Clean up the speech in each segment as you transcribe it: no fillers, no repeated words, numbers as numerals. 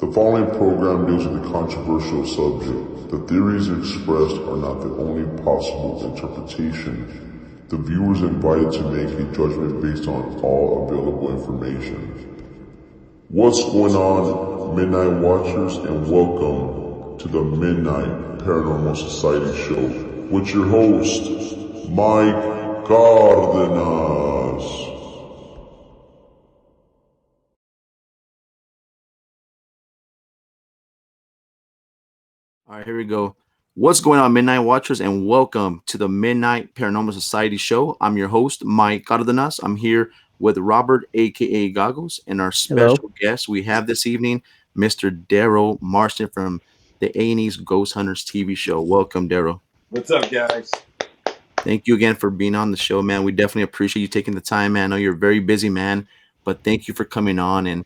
The following program deals with a controversial subject. The theories expressed are not the only possible interpretation. The viewer is invited to make a judgment based on all available information. What's going on, Midnight Watchers, and welcome to the Midnight Paranormal Society Show with your host, Mike Cardenas. All right, here we go. What's going on, Midnight Watchers, and welcome to the Midnight Paranormal Society Show. I'm your host, Mike Cardenas. I'm here with Robert, aka Goggles, and our special guest we have this evening, Mr. Daryl Marston from the A&E's Ghost Hunters TV show. Welcome, Daryl. What's up, guys? Thank you again for being on the show, man. We definitely appreciate you taking the time, man. I know you're a very busy man, but thank you for coming on and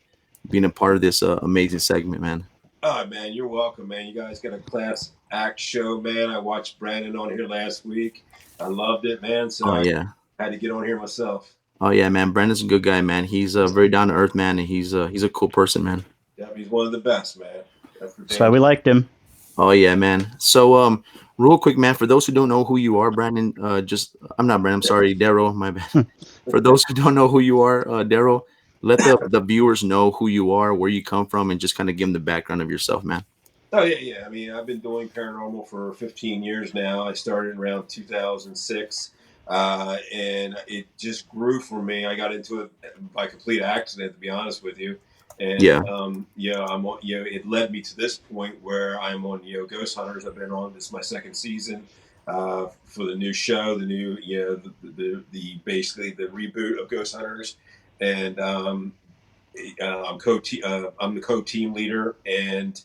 being a part of this amazing segment, man. Oh, man, you're welcome, man. You guys got a class act show, man. I watched Brandon on here last week. I loved it, man. So I had to get on here myself. Oh yeah, man. Brandon's a good guy, man. He's a very down to earth man, and he's a cool person, man. Yeah, he's one of the best, man. That's why we liked him. Oh yeah, man. So real quick, man, for those who don't know who you are, Brandon, I'm not Brandon, I'm sorry, Daryl, my bad. For those who don't know who you are, Daryl, let the viewers know who you are, where you come from, and just kind of give them the background of yourself, man. Oh, yeah. I mean, I've been doing paranormal for 15 years now. I started around 2006, and it just grew for me. I got into it by complete accident, to be honest with you. And it led me to this point where I'm on Ghost Hunters. I've been on, this is my second season for the new show, the new the basically the reboot of Ghost Hunters. And I'm the co-team leader, and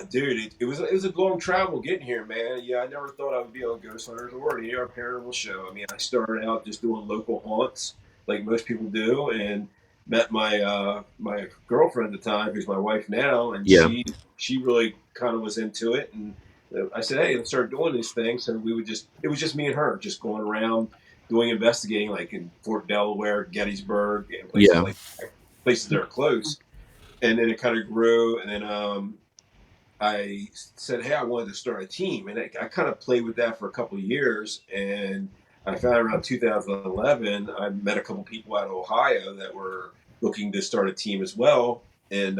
dude, it was a long travel getting here, man. Yeah, I never thought I would be on Ghost Hunters or the Paranormal show. I mean, I started out just doing local haunts like most people do, and met my my girlfriend at the time, who's my wife now, and she really kind of was into it, and I said, hey, let's start doing these things. And it was just me and her just going around doing investigating, like in Fort Delaware, Gettysburg, and places that are close. And then it kind of grew, and then I said, hey, I wanted to start a team, and I kind of played with that for a couple of years, and I found around 2011, I met a couple people out of Ohio that were looking to start a team as well, and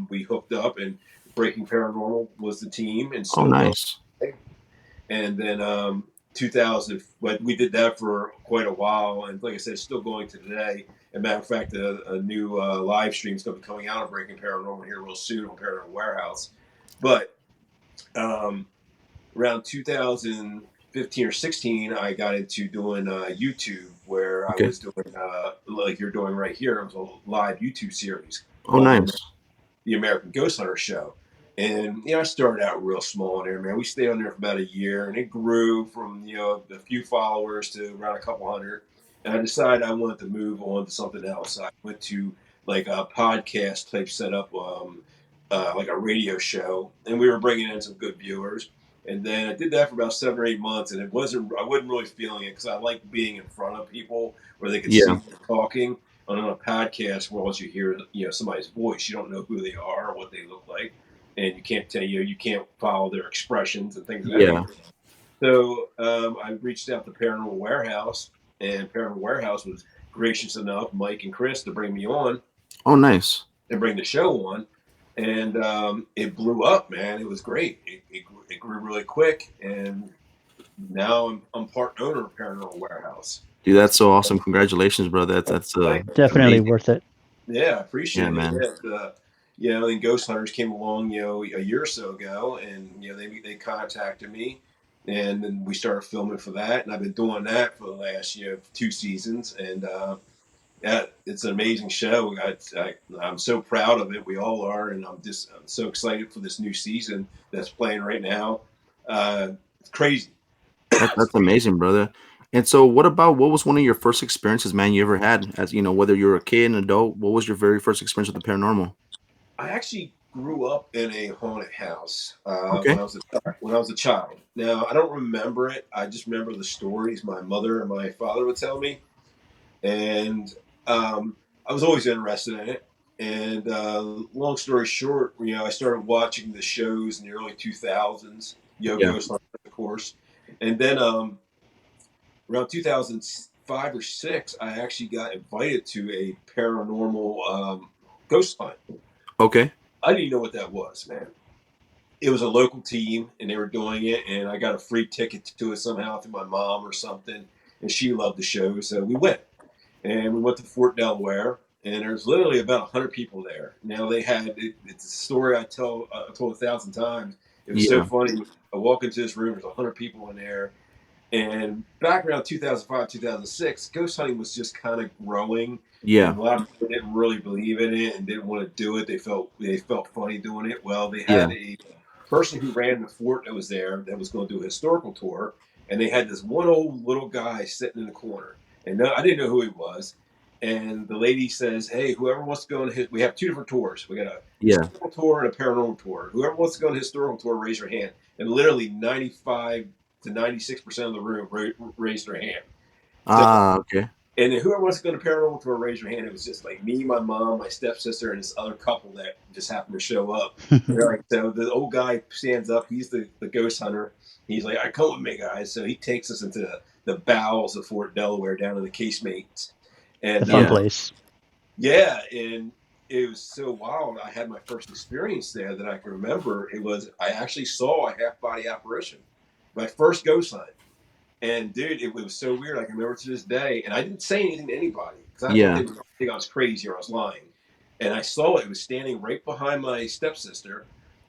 we hooked up, and Breaking Paranormal was the team. And so, nice. And then 2000, but we did that for quite a while, and like I said, it's still going to today. As a matter of fact, a new live stream is going to be coming out on Breaking Paranormal here real soon on Paranormal Warehouse. But around 2015 or 16, I got into doing YouTube, where I was doing like you're doing right here. It was a live YouTube series. Oh, nice. The American Ghost Hunter Show. And I started out real small in there, man. We stayed on there for about a year, and it grew from a few followers to around a couple hundred. And I decided I wanted to move on to something else. I went to like a podcast type setup, like a radio show, and we were bringing in some good viewers. And then I did that for about 7 or 8 months, and I wasn't really feeling it, because I like being in front of people where they could see me talking. On a podcast, where once you hear somebody's voice, you don't know who they are or what they look like, and you can't you can't follow their expressions and things like that. So I reached out to Paranormal Warehouse, and Paranormal Warehouse was gracious enough, Mike and Chris, to bring me on. Oh, nice. And bring the show on. And it blew up, man. It was great. It grew really quick, and now I'm part owner of Paranormal Warehouse. Dude, that's so awesome! Congratulations, bro. That's definitely amazing. Worth it. Yeah, I appreciate it, man. And Ghost Hunters came along, a year or so ago, and they contacted me, and then we started filming for that, and I've been doing that for the last 2 seasons, and it's an amazing show. I'm so proud of it. We all are, and I'm so excited for this new season that's playing right now. It's crazy. That's amazing, brother. And so what was one of your first experiences, man, you ever had, as whether you're a kid, an adult? What was your very first experience with the paranormal? I actually grew up in a haunted house when I was a child. Now, I don't remember it. I just remember the stories my mother and my father would tell me. And I was always interested in it. And long story short, I started watching the shows in the early 2000s, Ghost Hunters, of course. And then around 2005 or 6, I actually got invited to a paranormal ghost hunt. Okay. I didn't know what that was, man. It was a local team, and they were doing it, and I got a free ticket to it somehow through my mom or something, and she loved the show, so we went. And we went to Fort Delaware, and there's literally about 100 people there. Now they had it's a story I told 1,000 times. It was so funny. I walk into this room, there's 100 people in there, and back around 2005, 2006, ghost hunting was just kind of growing. Yeah. And a lot of people didn't really believe in it and didn't want to do it. They felt funny doing it. Well, they had a person who ran the fort that was there that was going to do a historical tour, and they had this one old little guy sitting in the corner. And I didn't know who he was. And the lady says, "Hey, whoever wants to go on we have 2 different tours. We got a historical tour and a paranormal tour. Whoever wants to go on a historical tour, raise your hand." And literally 95 to 96% of the room raised their hand. Okay. And then whoever wants to go to paranormal tour, raise your hand. It was just like me, my mom, my stepsister, and this other couple that just happened to show up. Like, so the old guy stands up. He's the ghost hunter. He's like, "All right, come with me, guys." So he takes us into the bowels of Fort Delaware, down in the casemates. And The fun place. Yeah, and it was so wild. I had my first experience there that I can remember. I actually saw a half-body apparition. My first ghost hunt. And dude, it was so weird. I can remember to this day. And I didn't say anything to anybody because I didn't think I was crazy or I was lying. And I saw it. It was standing right behind my stepsister.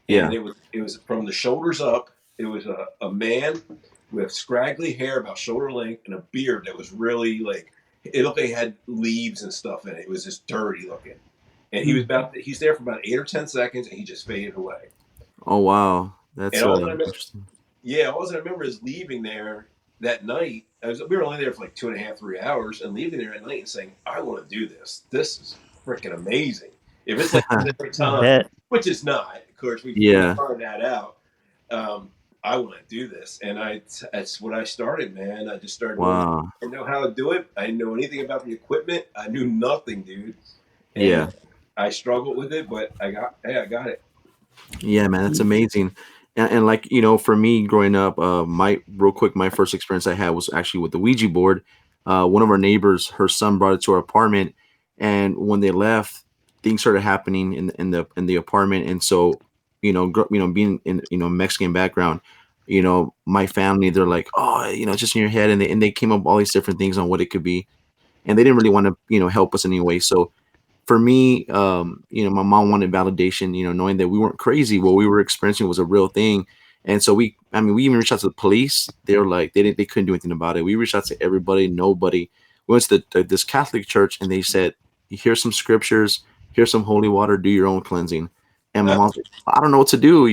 And it was from the shoulders up. It was a man with scraggly hair about shoulder length and a beard that was really like, it looked like he had leaves and stuff in it. It was just dirty looking. And he's there for about 8 or 10 seconds and he just faded away. Oh, wow. That's interesting. Yeah, all I remember is leaving there that night. We were only there for like 2.5, 3 hours, and leaving there at night and saying, "I want to do this. This is freaking amazing." If it's like every time, which is not, of course, we find that out. I want to do this, and that's what I started, man. I just started. Wow. I didn't know how to do it. I didn't know anything about the equipment. I knew nothing, dude. And I struggled with it, but I got it. Yeah, man, that's amazing. And like, for me growing up, my first experience I had was actually with the Ouija board. One of our neighbors, her son brought it to our apartment, and when they left, things started happening in the apartment. And so, being in Mexican background, my family, they're like, "Oh, just in your head," and they came up with all these different things on what it could be, and they didn't really want to help us in any way. So for me, my mom wanted validation, knowing that we weren't crazy. What we were experiencing was a real thing. And so we even reached out to the police. They were like, they couldn't do anything about it. We reached out to everybody, nobody. We went to this Catholic church and they said, "Here's some scriptures, here's some holy water, do your own cleansing." And my mom's like, "I don't know what to do,"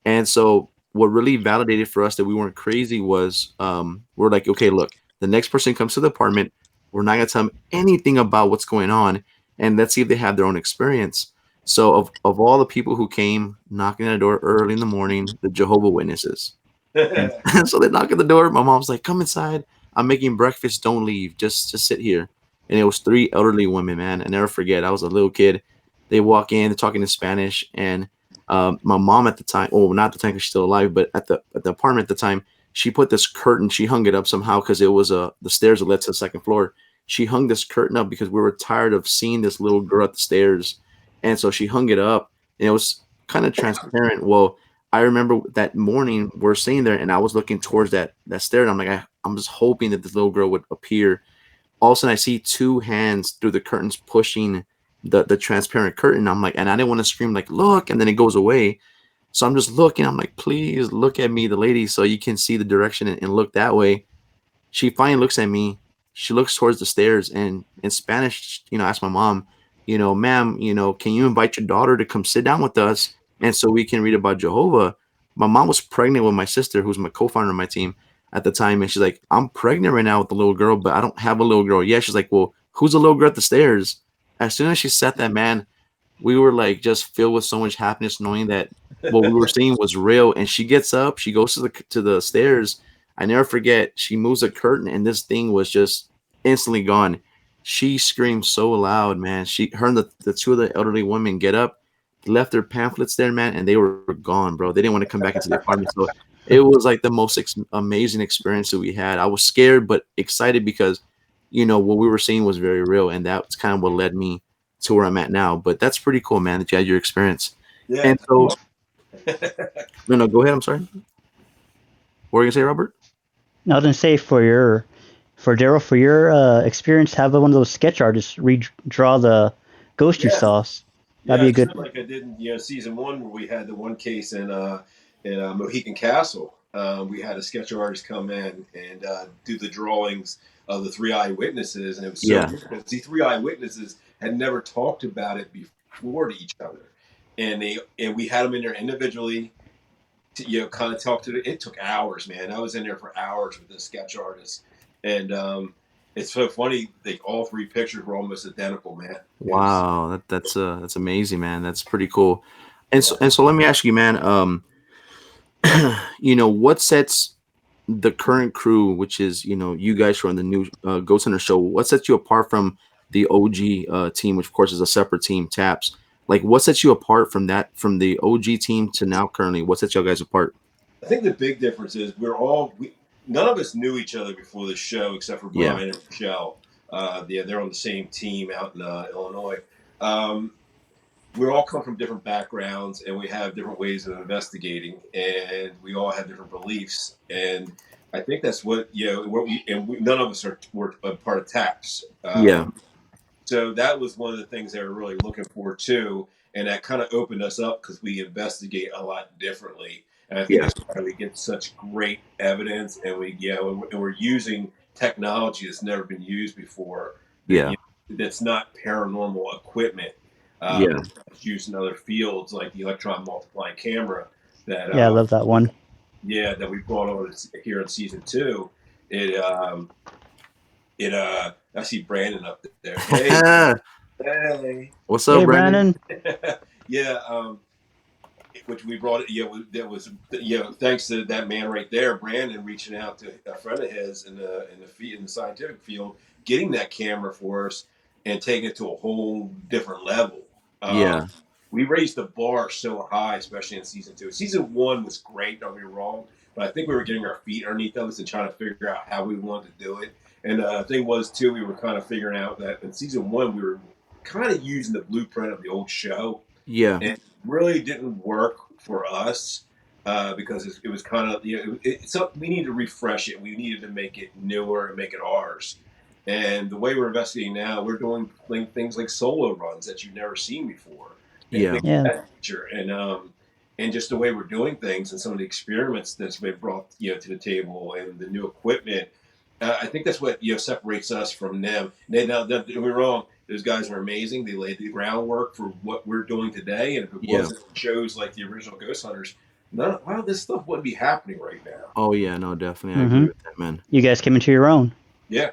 And so what really validated for us that we weren't crazy was, we're like, okay, look, the next person comes to the apartment, we're not going to tell them anything about what's going on. And let's see if they have their own experience. So of all the people who came knocking at the door early in the morning, the Jehovah Witnesses. And so they knock at the door. My mom's like, "Come inside. I'm making breakfast. Don't leave. Just sit here." And it was 3 elderly women, man. I never forget. I was a little kid. They walk in, they're talking in Spanish. And my mom at the time, not at the time because she's still alive, but at the apartment at the time, she put this curtain. She hung it up somehow because it was the stairs that led to the second floor. She hung this curtain up because we were tired of seeing this little girl at the stairs. And so she hung it up and it was kind of transparent. Well, I remember that morning we're sitting there and I was looking towards that stair. And I'm like, I'm just hoping that this little girl would appear. All of a sudden I see 2 hands through the curtains pushing the transparent curtain. I'm like, and I didn't want to scream like, "Look," and then it goes away. So I'm just looking. I'm like, "Please look at me, the lady, so you can see the direction and look that way." She finally looks at me. She looks towards the stairs and in Spanish, asked my mom, "Ma'am, can you invite your daughter to come sit down with us and so we can read about Jehovah?" My mom was pregnant with my sister, who's my co-founder of my team at the time. And she's like, "I'm pregnant right now with the little girl, but I don't have a little girl yet." She's like, "Well, who's the little girl at the stairs?" As soon as she said that, man, we were like just filled with so much happiness knowing that what we were seeing was real. And she gets up, she goes to the stairs. I never forget, she moves a curtain and this thing was just instantly gone. She screamed so loud, man. Her and the two of the elderly women get up, left their pamphlets there, man, and they were gone, bro. They didn't want to come back into the apartment. So it was like the most amazing experience that we had. I was scared but excited because, what we were seeing was very real, and that's kind of what led me to where I'm at now. But that's pretty cool, man, that you had your experience. Yeah. And so, no, go ahead. I'm sorry. What were you gonna say, Robert? I was gonna say for Daryl, for your experience, have one of those sketch artists redraw the ghost you saw. That'd be a good. Like I did in season 1 where we had the one case in Mohican Castle. We had a sketch artist come in and do the drawings of the 3 eyewitnesses, and it was so weird because the 3 eyewitnesses had never talked about it before to each other, and we had them in there individually to kind of talk to it. It took hours, man. I was in there for hours with this sketch artist, and it's so funny. Like all 3 pictures were almost identical, man. Wow, that's amazing, man. That's pretty cool. And so let me ask you, man. What sets the current crew, which is you guys who are on the new Ghost Hunter show, what sets you apart from the OG team, which of course is a separate team, Taps? Like, what sets you apart from the OG team to now currently? What sets y'all guys apart? I think the big difference is none of us knew each other before the show except for Brian and Michelle. They're on the same team out in Illinois. We all come from different backgrounds, and we have different ways of investigating, and we all have different beliefs. And I think that's what none of us were a part of TAPS. So that was one of the things they were really looking for too, and that kind of opened us up because we investigate a lot differently. And I think that's why we get such great evidence, and we're using technology that's never been used before. That's not paranormal equipment. It's used in other fields like the electron multiplying camera. I love that one. Yeah, that we brought on here in season 2. I see Brandon up there. Hey, what's up, Brandon? Which we brought it. That was thanks to that man right there, Brandon, reaching out to a friend of his in the scientific field, getting that camera for us and taking it to a whole different level. We raised the bar so high, especially in season 2. Season 1 was great, don't get me wrong, but I think we were getting our feet underneath us and trying to figure out how we wanted to do it. And the thing was, too, we were kind of figuring out that in season 1, we were kind of using the blueprint of the old show. And it really didn't work for us because it was kind of, we needed to refresh it. We needed to make it newer and make it ours. And the way we're investigating now, we're doing things like solo runs that you've never seen before. And just the way we're doing things and some of the experiments that's been brought to the table and the new equipment. I think that's what separates us from them. Now, don't get me wrong; those guys are amazing. They laid the groundwork for what we're doing today, and if it wasn't shows like the original Ghost Hunters, a lot of this stuff wouldn't be happening right now. Oh yeah, no, definitely, I agree with that, man. You guys came into your own. Yeah,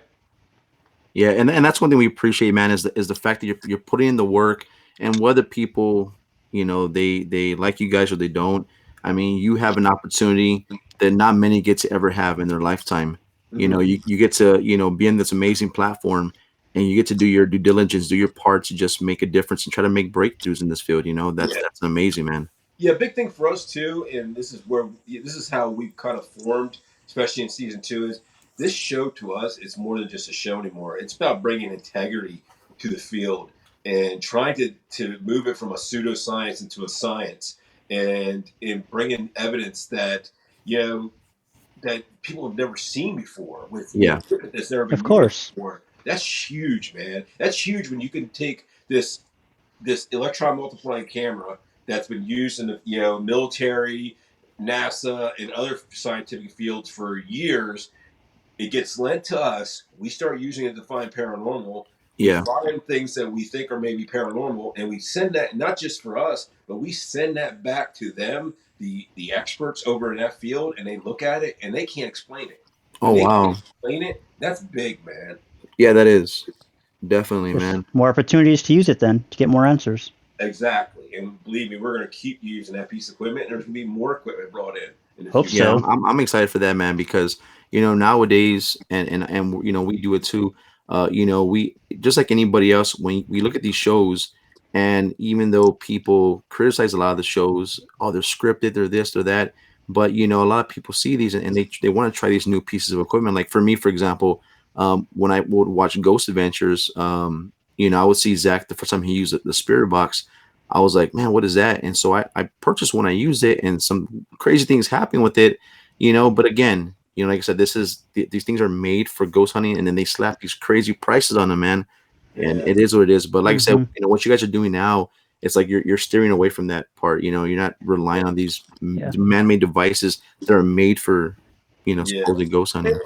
and that's one thing we appreciate, man, is the fact that you're putting in the work, and whether people, they like you guys or they don't. I mean, you have an opportunity that not many get to ever have in their lifetime. You get to, be in this amazing platform, and you get to do your due diligence, do your part to just make a difference and try to make breakthroughs in this field. That's amazing, man. Yeah, big thing for us too, and this is how we've kind of formed, especially in season 2, is this show to us is more than just a show anymore. It's about bringing integrity to the field and trying to move it from a pseudoscience into a science, and in bringing evidence that that people have never seen before with that's never been used before. That's huge, man. That's huge when you can take this electron multiplying camera that's been used in the military, NASA, and other scientific fields for years. It gets lent to us. We start using it to find paranormal. We find things that we think are maybe paranormal, and we send that not just for us, but we send that back to them, the experts over in that field, and they look at it and they can't explain it. Oh, wow. Can't explain it. That's big, man. Yeah, that is definitely, man. More opportunities to use it then to get more answers. Exactly, and believe me, we're going to keep using that piece of equipment, and there's going to be more equipment brought in. Hope future. so. I'm excited for that, man, because nowadays, and we do it too. we just like anybody else, when we look at these shows, and even though people criticize a lot of the shows, oh, they're scripted, they're this, they're that, but a lot of people see these and they want to try these new pieces of equipment. Like for me, for example, when I would watch Ghost Adventures, I would see Zach the first time he used the spirit box. I was like, man, what is that? And so I purchased one, I used it, and some crazy things happened with it, But again, like I said, these things are made for ghost hunting, and then they slap these crazy prices on them, man. And it is what it is. But like I said, what you guys are doing now, it's like you're steering away from that part. You're not relying on these man-made devices that are made for, supposedly ghost hunting.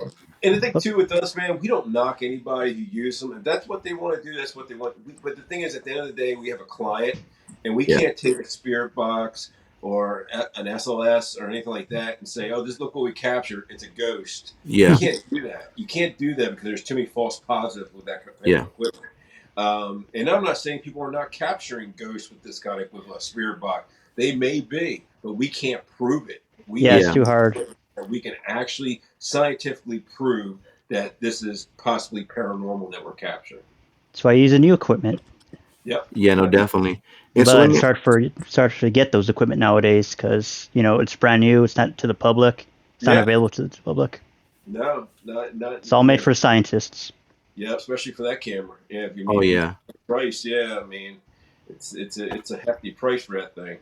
And the thing too with us, man, we don't knock anybody who use them. If that's what they want to do, that's what they want. But the thing is, at the end of the day, we have a client, and we can't take a spirit box or an SLS or anything like that and say, "Oh, look what we captured. It's a ghost." Yeah, you can't do that. You can't do that because there's too many false positives with that kind of equipment. And I'm not saying people are not capturing ghosts with this kind of equivalent spirit box. They may be, but we can't prove it. It's too hard. We can actually scientifically prove that this is possibly paranormal that we're capturing. That's why I use a new equipment. Yep. Yeah, no, definitely. And but it's hard to get those equipment nowadays because it's brand new. It's not to the public. It's not available to the public. No, not. It's all made for scientists. Yeah, especially for that camera. Yeah. If you price, I mean, it's a hefty price for that thing.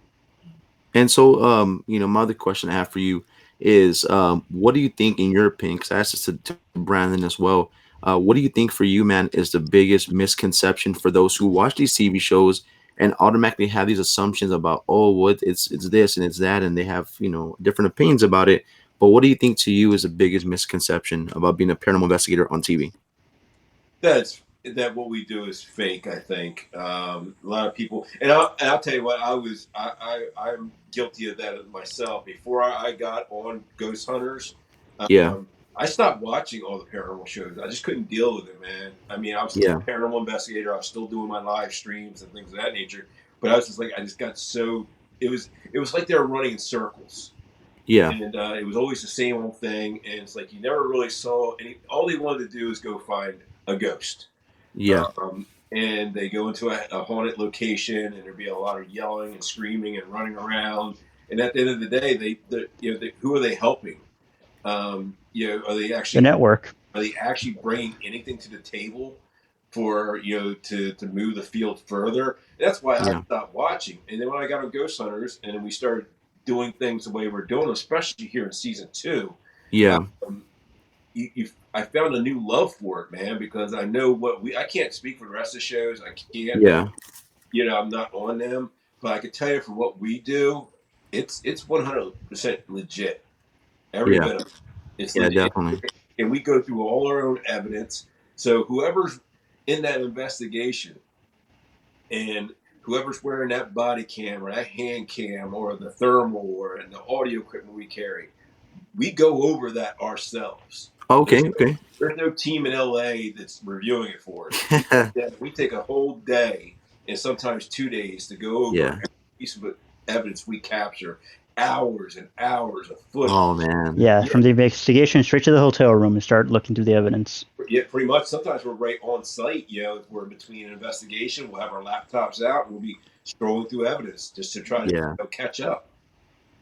And so, my other question I have for you is, what do you think, in your opinion, because I asked this to Brandon as well, what do you think for you, man, is the biggest misconception for those who watch these TV shows and automatically have these assumptions about, it's this and it's that, and they have, different opinions about it. But what do you think to you is the biggest misconception about being a paranormal investigator on TV? That what we do is fake. I think a lot of people, and I'll tell you what, I'm guilty of that myself. Before I got on Ghost Hunters, I stopped watching all the paranormal shows. I just couldn't deal with it, man. I mean, I was still a paranormal investigator. I was still doing my live streams and things of that nature. But I was just like, I just got so it was like they were running in circles. Yeah, and it was always the same old thing. And it's like you never really saw any. All they wanted to do is go find a ghost. Yeah. And they go into a haunted location, and there'd be a lot of yelling and screaming and running around. And at the end of the day, who are they helping? Are they actually the network? Are they actually bringing anything to the table for to move the field further? And that's why I stopped watching. And then when I got on Ghost Hunters, and then we started doing things the way we're doing, especially here in season 2. Yeah. I found a new love for it, man, because I know I can't speak for the rest of the shows. I can't. Yeah. I'm not on them, but I can tell you for what we do, it's 100% legit. Every bit of it. It's legit. Definitely. And we go through all our own evidence. So whoever's in that investigation, and whoever's wearing that body cam or that hand cam or the thermal or the audio equipment we carry, we go over that ourselves. Okay. There's no team in LA that's reviewing it for us. We take a whole day and sometimes 2 days to go over every piece of evidence we capture. Hours and hours of footage. Oh man. Yeah, from the investigation straight to the hotel room and start looking through the evidence. Yeah, pretty much. Sometimes we're right on site. We're between an investigation. We'll have our laptops out. And we'll be scrolling through evidence just to try to catch up.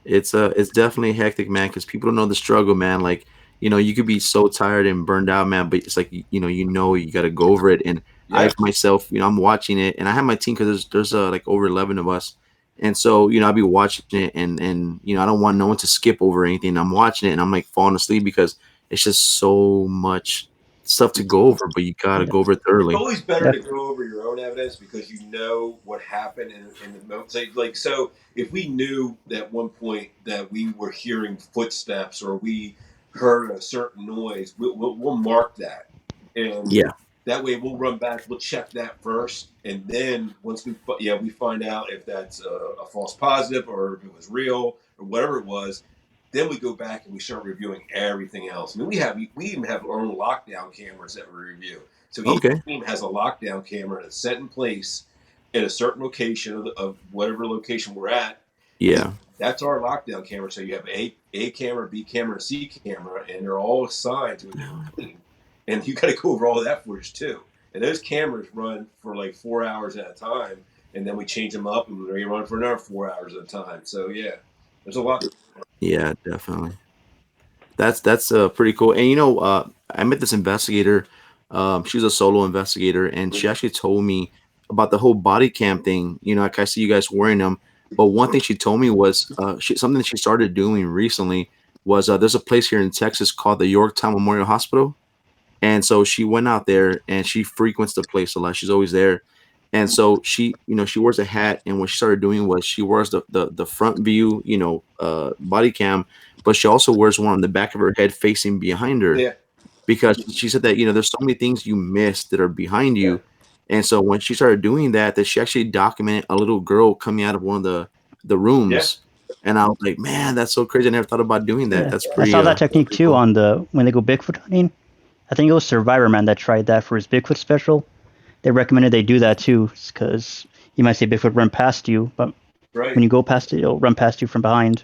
It's definitely hectic, man, because people don't know the struggle, man. Like, you could be so tired and burned out, man, but it's like, you got to go over it. And I myself, I'm watching it, and I have my team because there's like over 11 of us. And so, I'll be watching it, and I don't want no one to skip over anything. I'm watching it, and I'm like falling asleep because it's just so much stuff to go over, but you got to go over it thoroughly. It's always better to go over your own evidence because you know what happened in the moment. So if we knew at one point that we were hearing footsteps or we heard a certain noise, we'll mark that. And that way we'll run back, we'll check that first. And then once we find out if that's a false positive or if it was real or whatever it was, then we go back and we start reviewing everything else. I mean, we even have our own lockdown cameras that we review. So each team has a lockdown camera that's set in place at a certain location of whatever location we're at. Yeah. That's our lockdown camera. So you have A camera, B camera, C camera, and they're all assigned to a team. and you got to go over all of that footage too. And those cameras run for like 4 hours at a time, and then we change them up and we run for another 4 hours at a time. So yeah, there's a lot. Yeah, definitely. That's pretty cool. And I met this investigator. She's a solo investigator, and she actually told me about the whole body cam thing. Like I see you guys wearing them, but one thing she told me was something that she started doing recently was there's a place here in Texas called the Yorktown Memorial Hospital, and so she went out there and she frequents the place a lot. She's always there. And so she wears a hat, and what she started doing was she wears the front view, body cam, but she also wears one on the back of her head facing behind her. Yeah. Because she said that, there's so many things you miss that are behind you. And so when she started doing that she actually documented a little girl coming out of one of the rooms. And I was like, man, that's so crazy. I never thought about doing that. Yeah. That's pretty. I saw that technique pretty too cool. on when they go Bigfoot hunting. I think it was Survivor Man that tried that for his Bigfoot special. They recommended they do that too, because you might see Bigfoot run past you, but when you go past it, it'll run past you from behind.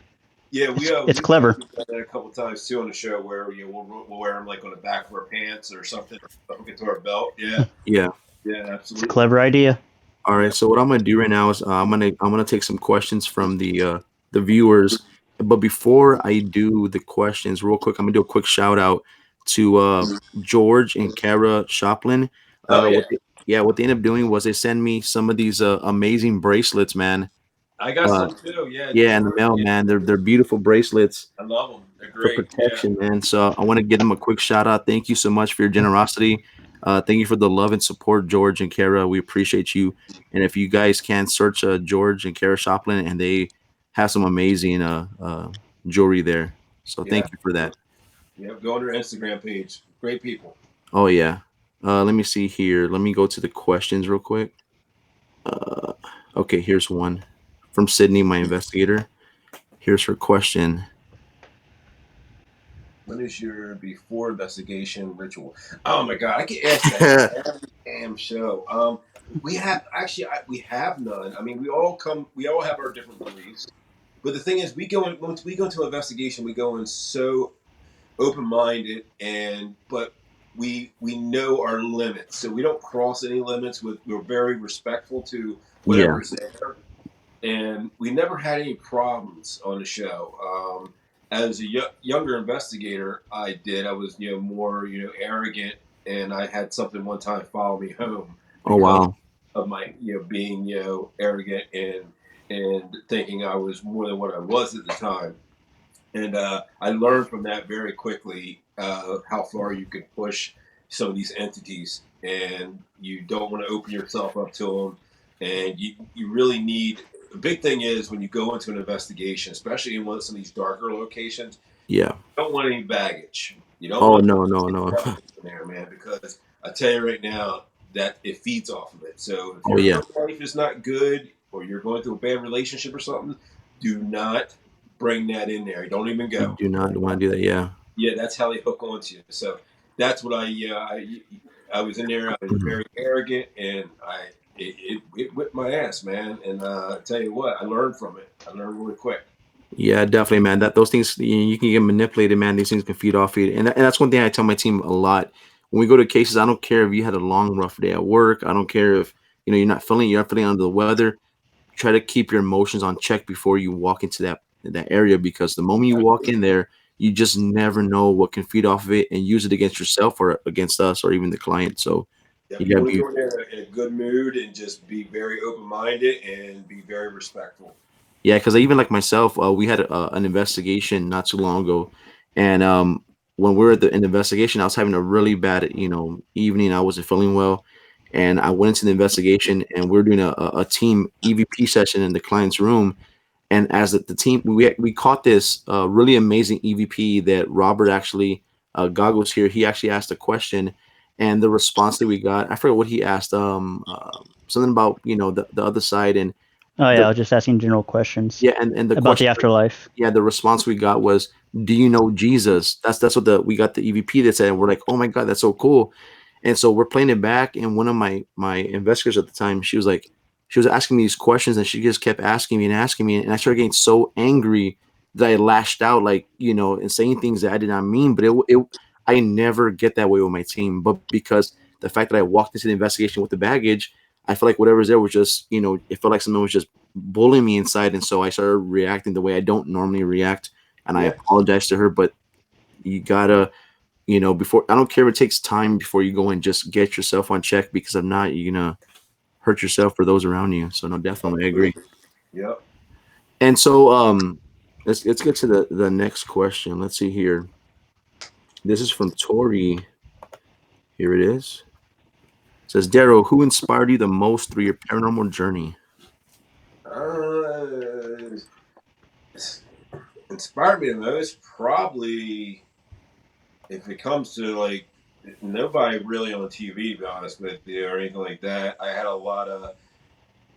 Yeah, it's clever. We've done that a couple times too on the show, where we'll wear them like on the back of our pants or something, or hook it to our belt. Yeah, yeah, absolutely. It's a clever idea. All right, so what I'm gonna do right now is I'm gonna take some questions from the viewers, but before I do the questions, real quick, I'm gonna do a quick shout out to George and Kara Shoplin. What they ended up doing was they sent me some of these amazing bracelets, man. I got some too. Yeah. Yeah, in the mail, man. They're beautiful bracelets. I love them. They're great for protection, man. So I want to give them a quick shout out. Thank you so much for your generosity. Thank you for the love and support, George and Kara. We appreciate you. And if you guys can search George and Kara Shoplin, and they have some amazing jewelry there. So thank you for that. Yeah, go on their Instagram page. Great people. Oh yeah. Let me see here. Let me go to the questions real quick. Okay, here's one from Sydney, my investigator. Here's her question. What is your before investigation ritual? Oh my God, I get asked that every damn show. We have none. I mean, we all have our different beliefs, but the thing is, once we go into investigation, we go in so open-minded, but we know our limits, so we don't cross any limits. We're very respectful to whatever's there, and we never had any problems on the show. As a younger investigator, I was more arrogant, and I had something one time follow me home. Oh wow! Of my being arrogant and thinking I was more than what I was at the time. And I learned from that very quickly how far you can push some of these entities, and you don't want to open yourself up to them. And you really need. The big thing is when you go into an investigation, especially in some of these darker locations, you don't want any baggage. You don't. Oh no. There, man, because I tell you right now that it feeds off of it. So if your life is not good, or you're going through a bad relationship or something, do not bring that in there. Don't even go. You do not want to do that. Yeah. Yeah, that's how they hook onto you. So that's what I was in there. I was very arrogant, and it whipped my ass, man. And I tell you what, I learned from it. I learned really quick. Yeah, definitely, man. Those things you can get manipulated, man. These things can feed off you, and that's one thing I tell my team a lot. When we go to cases, I don't care if you had a long, rough day at work. I don't care if you're not feeling under the weather. Try to keep your emotions on check before you walk into that area, because the moment you walk in there, you just never know what can feed off of it and use it against yourself or against us or even the client. So you gotta be in a good mood and just be very open-minded and be very respectful. Yeah, because even like myself, we had an investigation not too long ago, and when we were at the investigation, I was having a really bad evening. I wasn't feeling well, and I went into the investigation, and we were doing a team EVP session in the client's room. And as the team, we caught this really amazing EVP that Robert actually, Goggles here, he actually asked a question, and the response that we got, I forget what he asked, something about the other side. And I was just asking general questions. Yeah, and the about question, the afterlife. Yeah, the response we got was, "Do you know Jesus?" That's what we got the EVP that said, and we're like, "Oh my God, that's so cool!" And so we're playing it back, and one of my investigators at the time, she was asking me these questions, and she just kept asking me, and I started getting so angry that I lashed out, and saying things that I did not mean. But I never get that way with my team, but because the fact that I walked into the investigation with the baggage, I feel like whatever's there was just, it felt like someone was just bullying me inside. And so I started reacting the way I don't normally react. And I apologized to her, but you gotta, before, I don't care if it takes time before you go and just get yourself on check, because if not, you're going to hurt yourself or those around you. So no, definitely I agree. Yep. And so, let's get to the next question. Let's see here. This is from Tori. Here it is. It says, Daryl, who inspired you the most through your paranormal journey? Inspired me the most, probably, if it comes to like nobody really on TV, to be honest with you, or anything like that. I had a lot of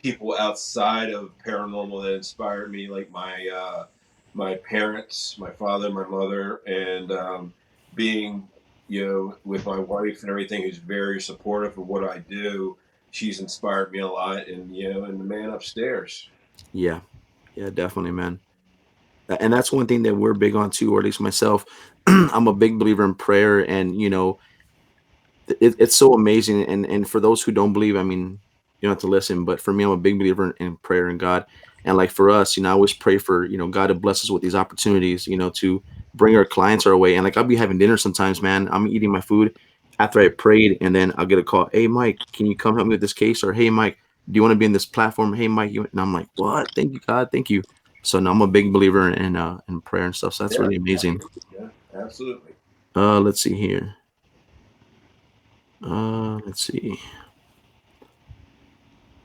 people outside of paranormal that inspired me, like my parents, my father, my mother, and being, with my wife and everything, who's very supportive of what I do. She's inspired me a lot, and and the man upstairs. Yeah, definitely, man. And that's one thing that we're big on too, or at least myself. I'm a big believer in prayer, and it's so amazing. And for those who don't believe, I mean, you don't have to listen, but for me, I'm a big believer in prayer and God. And like for us, I always pray for, God to bless us with these opportunities, to bring our clients our way. And like, I'll be having dinner sometimes, man. I'm eating my food after I prayed, and then I'll get a call. Hey, Mike, can you come help me with this case? Or, hey, Mike, do you want to be in this platform? Hey, Mike, and I'm like, what? Thank you, God. Thank you. So now I'm a big believer in prayer and stuff. So that's really amazing. Yeah, absolutely. Let's see here. Let's see.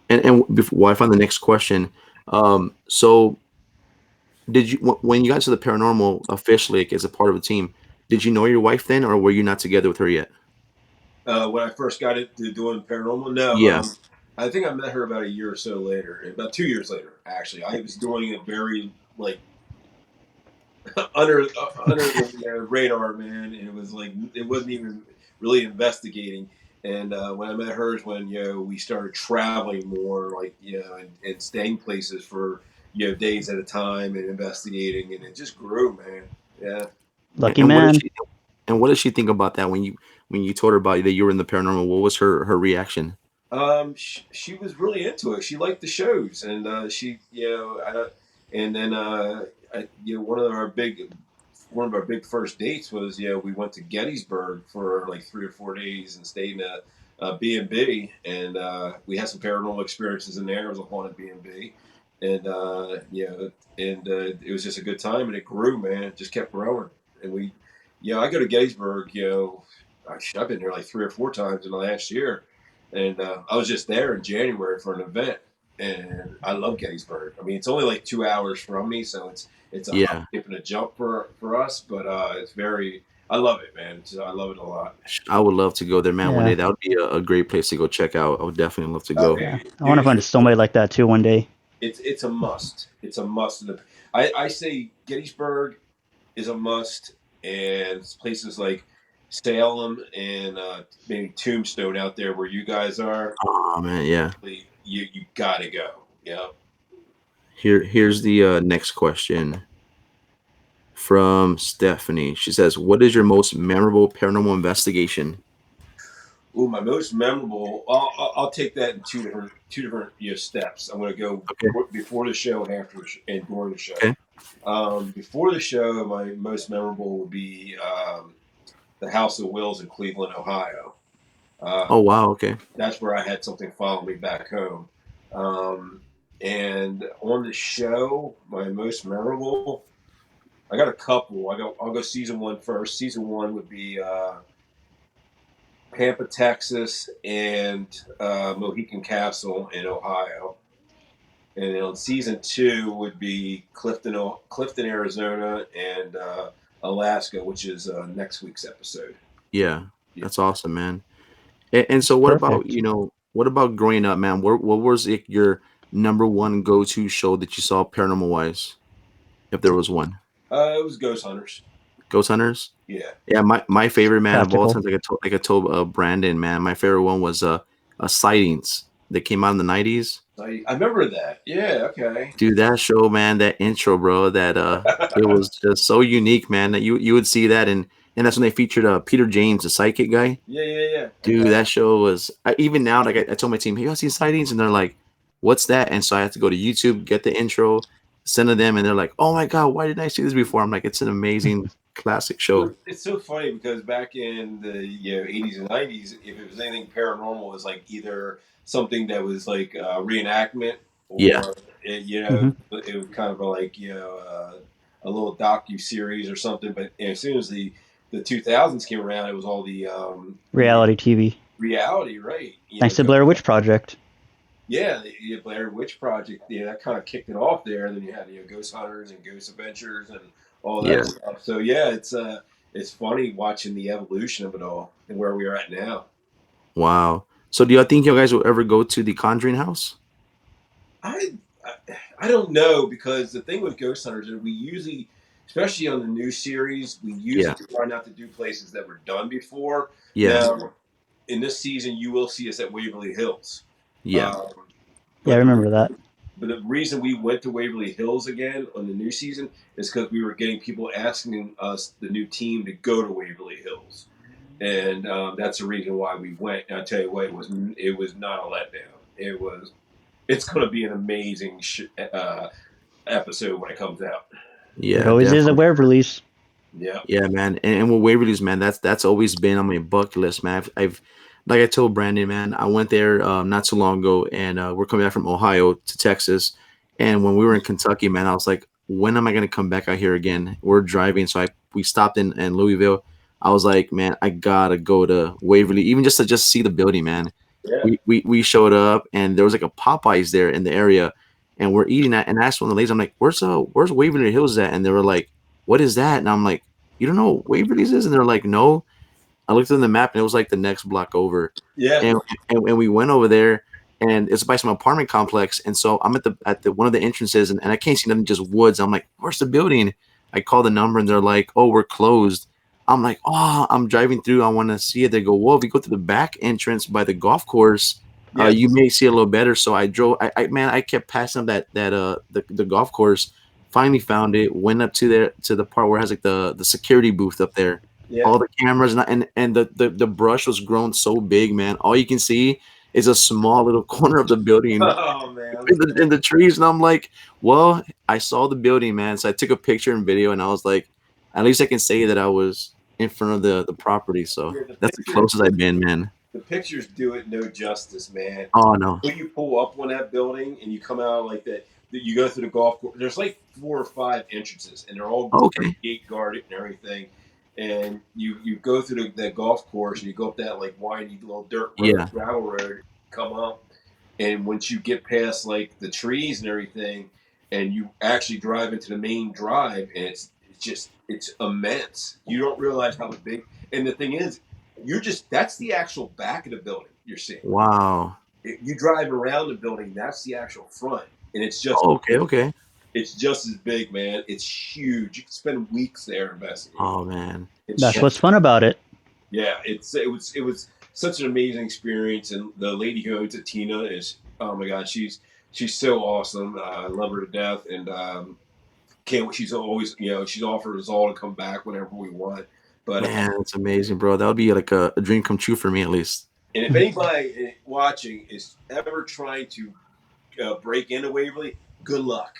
And before I find the next question, so did you, when you got to the paranormal officially, like, as a part of the team, did you know your wife then, or were you not together with her yet? When I first got into doing paranormal, no. Yeah. I think I met her about a year or so later, about 2 years later, actually. I was doing it very, like, under the radar, man. And it was like, it wasn't even really investigating. And when I met her is when, we started traveling more, like, and staying places for, days at a time and investigating. And it just grew, man. Yeah. Lucky And man. what did she think about that when you told her about that you were in the paranormal? What was her reaction? She was really into it. She liked the shows, and she, and then one of our big first dates was, we went to Gettysburg for like 3 or 4 days and stayed in a B&B, and we had some paranormal experiences in there. It was a haunted B&B, and it was just a good time, and it grew, man. It just kept growing, and we, I go to Gettysburg, I've been there like 3 or 4 times in the last year. And I was just there in January for an event, and I love Gettysburg. I mean, it's only like 2 hours from me, so it's a hop, skip, and a jump for us. But it's very, I love it, man. I love it a lot. I would love to go there, man. One day that would be a great place to go check out. I would definitely love to go. Yeah. I want to find somebody like that too one day. It's a must. It's a must. I say Gettysburg is a must, and places like Salem and maybe Tombstone out there where you guys are. Oh man, yeah. You gotta go. Yeah. Here's the next question from Stephanie. She says, "What is your most memorable paranormal investigation?" Oh, my most memorable. I'll take that in two different steps. I'm going to go before the show and after and during the show. Okay. Before the show, my most memorable would be the House of Wills in Cleveland, Ohio. Oh wow! Okay. That's where I had something follow me back home. And on the show, my most memorable, I got a couple. I'll go season 1 first. Season 1 would be Pampa, Texas, and Mohican Castle in Ohio. And then on season 2 would be Clifton, Arizona, and Alaska, which is next week's episode. Yeah, that's awesome, man. And so, what about what about growing up, man? What was your number one go-to show that you saw paranormal wise, if there was one? It was Ghost Hunters. Ghost Hunters? Yeah. Yeah, my favorite, man, of all times, like I told Brandon, man, my favorite one was Sightings that came out in the 90s. I remember that. Yeah, okay. Dude, that show, man, that intro, bro, that it was just so unique, man, that you would see that, and and that's when they featured Peter James, the psychic guy. Yeah. Dude, that show was even now. Like I told my team, hey, I see sightings, and they're like, "What's that?" And so I have to go to YouTube, get the intro, send to them, and they're like, "Oh my god, why didn't I see this before?" I'm like, "It's an amazing classic show." It's so funny because back in the 80s and 90s, if it was anything paranormal, it was like either something that was like a reenactment, Yeah. or it was kind of like a little docu series or something. But as soon as the 2000s came around, it was all the reality TV. Reality, right? Thanks to Blair Witch Project. Yeah, the Blair Witch Project. Yeah, that kind of kicked it off there. And then you had Ghost Hunters and Ghost Adventures and all that stuff. So yeah, it's funny watching the evolution of it all and where we are at now. Wow. So do you think you guys will ever go to the Conjuring house? I don't know, because the thing with Ghost Hunters is we usually, especially on the new series, we usually try not to do places that were done before. Yeah. Now, in this season, you will see us at Waverly Hills. Yeah. I remember that. But the reason we went to Waverly Hills again on the new season is because we were getting people asking us, the new team, to go to Waverly Hills, and that's the reason why we went. And I tell you what, it was not a letdown. It's going to be an amazing episode when it comes out. Yeah, it always is at Waverly's. Yeah, man, and with Waverly's, man, that's always been on my bucket list, man. I've like I told Brandon, man, I went there not so long ago, and we're coming back from Ohio to Texas, and when we were in Kentucky, man, I was like, when am I gonna come back out here again? We're driving, so we stopped in Louisville. I was like, man, I gotta go to Waverly, even just to see the building, man. Yeah. We showed up, and there was like a Popeyes there in the area, and we're eating that. And I asked one of the ladies, I'm like, where's Waverly Hills at? And they were like, what is that? And I'm like, you don't know what Waverly's is? And they're like, no. I looked on the map, and it was like the next block over. Yeah. And we went over there, and it's by some apartment complex. And so I'm at the one of the entrances, and I can't see nothing, just woods. I'm like, where's the building? I call the number, and they're like, oh, we're closed. I'm like, oh, I'm driving through. I want to see it. They go, well, if you go to the back entrance by the golf course, you may see it a little better. So I drove. I kept passing up the golf course. Finally found it. Went up to the part where it has like the security booth up there. Yeah. All the cameras and the brush was grown so big, man. All you can see is a small little corner of the building. Oh man, in the trees. And I'm like, well, I saw the building, man. So I took a picture and video, and I was like, at least I can say that I was in front of the property. So that's the closest I've been, man. The pictures do it no justice, man. Oh no. When you pull up on that building and you come out like that, you go through the golf course. There's like 4 or 5 entrances, and they're all gate guarded and everything. And you go through the golf course, and you go up that like windy little dirt road, gravel road, come up, and once you get past like the trees and everything, and you actually drive into the main drive, and it's immense. You don't realize how big. And the thing is, that's the actual back of the building you're seeing. Wow. You drive around the building, that's the actual front, and it's just okay. It's just as big, man. It's huge. You can spend weeks there investigating. Oh man, that's what's fun about it. Yeah, it was such an amazing experience, and the lady who owns it, Tina, is, oh my god, she's so awesome. I love her to death, and she's always, she's offered us all to come back whenever we want. But man, it's amazing, bro. That would be like a dream come true for me, at least. And if anybody watching is ever trying to break into Waverly, good luck.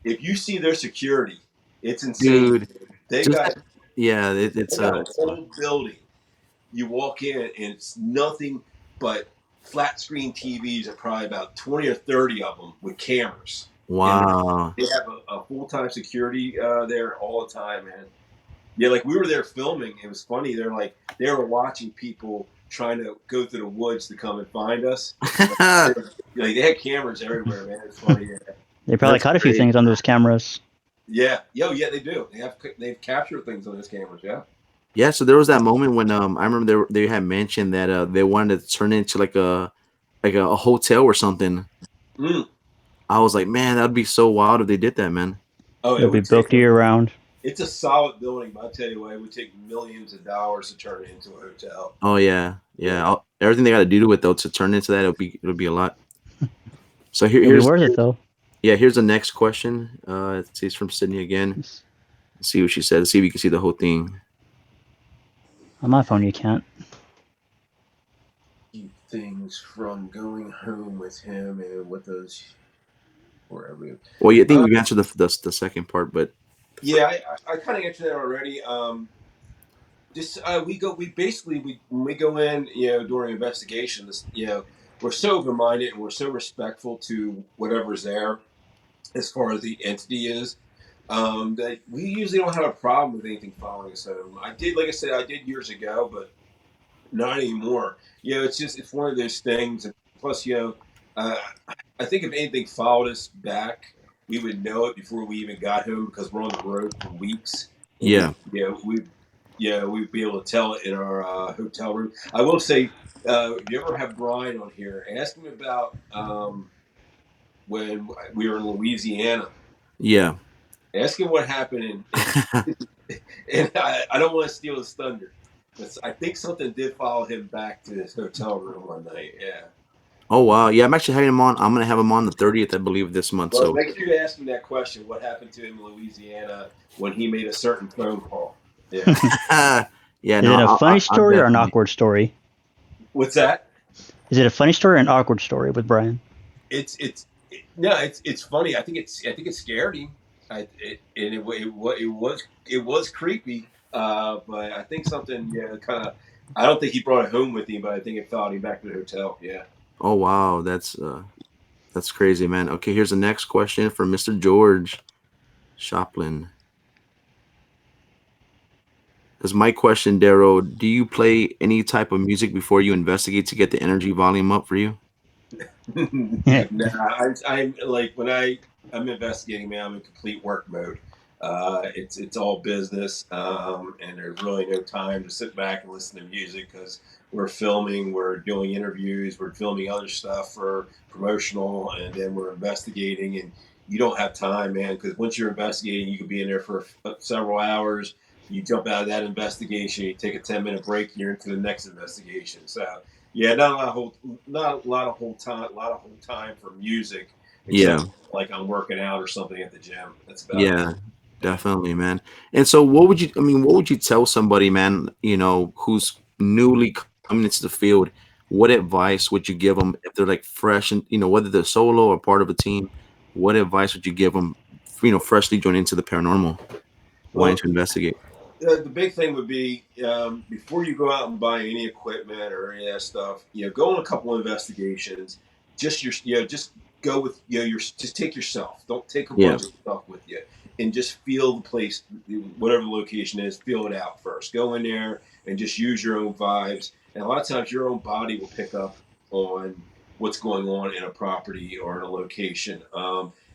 If you see their security, it's insane. Dude, it's a whole building. You walk in, and it's nothing but flat screen TVs. Are probably about 20 or 30 of them with cameras. Wow. And they have a full-time security there all the time, man. Yeah, like we were there filming. It was funny. They were watching people trying to go through the woods to come and find us. They had cameras everywhere, man. It's funny. Yeah. They probably caught a few things on those cameras. Yeah, they do. They've captured things on those cameras. Yeah. Yeah. So there was that moment when I remember they had mentioned that they wanted to turn it into like a hotel or something. Mm. I was like, man, that'd be so wild if they did that, man. Oh, it'll be booked year round. It's a solid building, but I tell you what, it would take millions of dollars to turn it into a hotel. Oh yeah. Everything they got to do to it though to turn into that, it'll be a lot. So here's worth it though. Yeah, here's the next question. It's from Sydney again. Let's see what she said. Let's see if you can see the whole thing. On my phone, you can't. Keep things from going home with him and with us wherever. Well, yeah, I think we've answered the second part, but yeah, I kind of answered that already. Just when we go in, during investigations, we're so open-minded and we're so respectful to whatever's there as far as the entity is, that we usually don't have a problem with anything following us home. Like I said, I did years ago, but not anymore. It's one of those things. And plus, uh, I think if anything followed us back, we would know it before we even got home because we're on the road for weeks. And yeah, we'd be able to tell it in our hotel room. I will say, if you ever have Brian on here, ask him about when we were in Louisiana. yeah. Ask him what happened, and I don't want to steal his thunder, but I think something did follow him back to his hotel room one night. Yeah. Oh wow, yeah. I'm actually having him on. I'm gonna have him on the 30th, I believe, this month. Well, So make sure you ask him that question. What happened to him in Louisiana when he made a certain phone call? Yeah. yeah, Is no, it a funny I'll story or an definitely. awkward story? What's that? Is it a funny story or an awkward story with Brian? It's funny. I think it scared him. It was creepy. But I think something, kind of. I don't think he brought it home with him, but I think it followed him back to the hotel. Yeah. Oh wow, that's crazy, man. Okay, here's the next question from Mr. George Shoplin. That's my question, Daryl. Do you play any type of music before you investigate to get the energy volume up for you? Nah, I'm like when I'm investigating, man. I'm in complete work mode. It's all business, and there's really no time to sit back and listen to music because we're filming, we're doing interviews, we're filming other stuff for promotional, and then we're investigating. And you don't have time, man, because once you're investigating, you could be in there for several hours. You jump out of that investigation, you take a 10-minute break, you're into the next investigation. So yeah, not a lot of whole time for music, except Yeah, like I'm working out or something at the gym. That's about it. yeah, Yeah. definitely, man. And so, what would you tell somebody, man, who's newly coming into the field? What advice would you give them if they're like fresh and, whether they're solo or part of a team? What advice would you give them, freshly joining into the paranormal, wanting Well, to investigate? the big thing would be, before you go out and buy any equipment or any of that stuff, go on a couple of investigations. Just go with just take yourself. Don't take a Yeah, bunch of stuff with you, and just feel the place, whatever the location is. Feel it out first. Go in there and just use your own vibes. And a lot of times, your own body will pick up on what's going on in a property or in a location,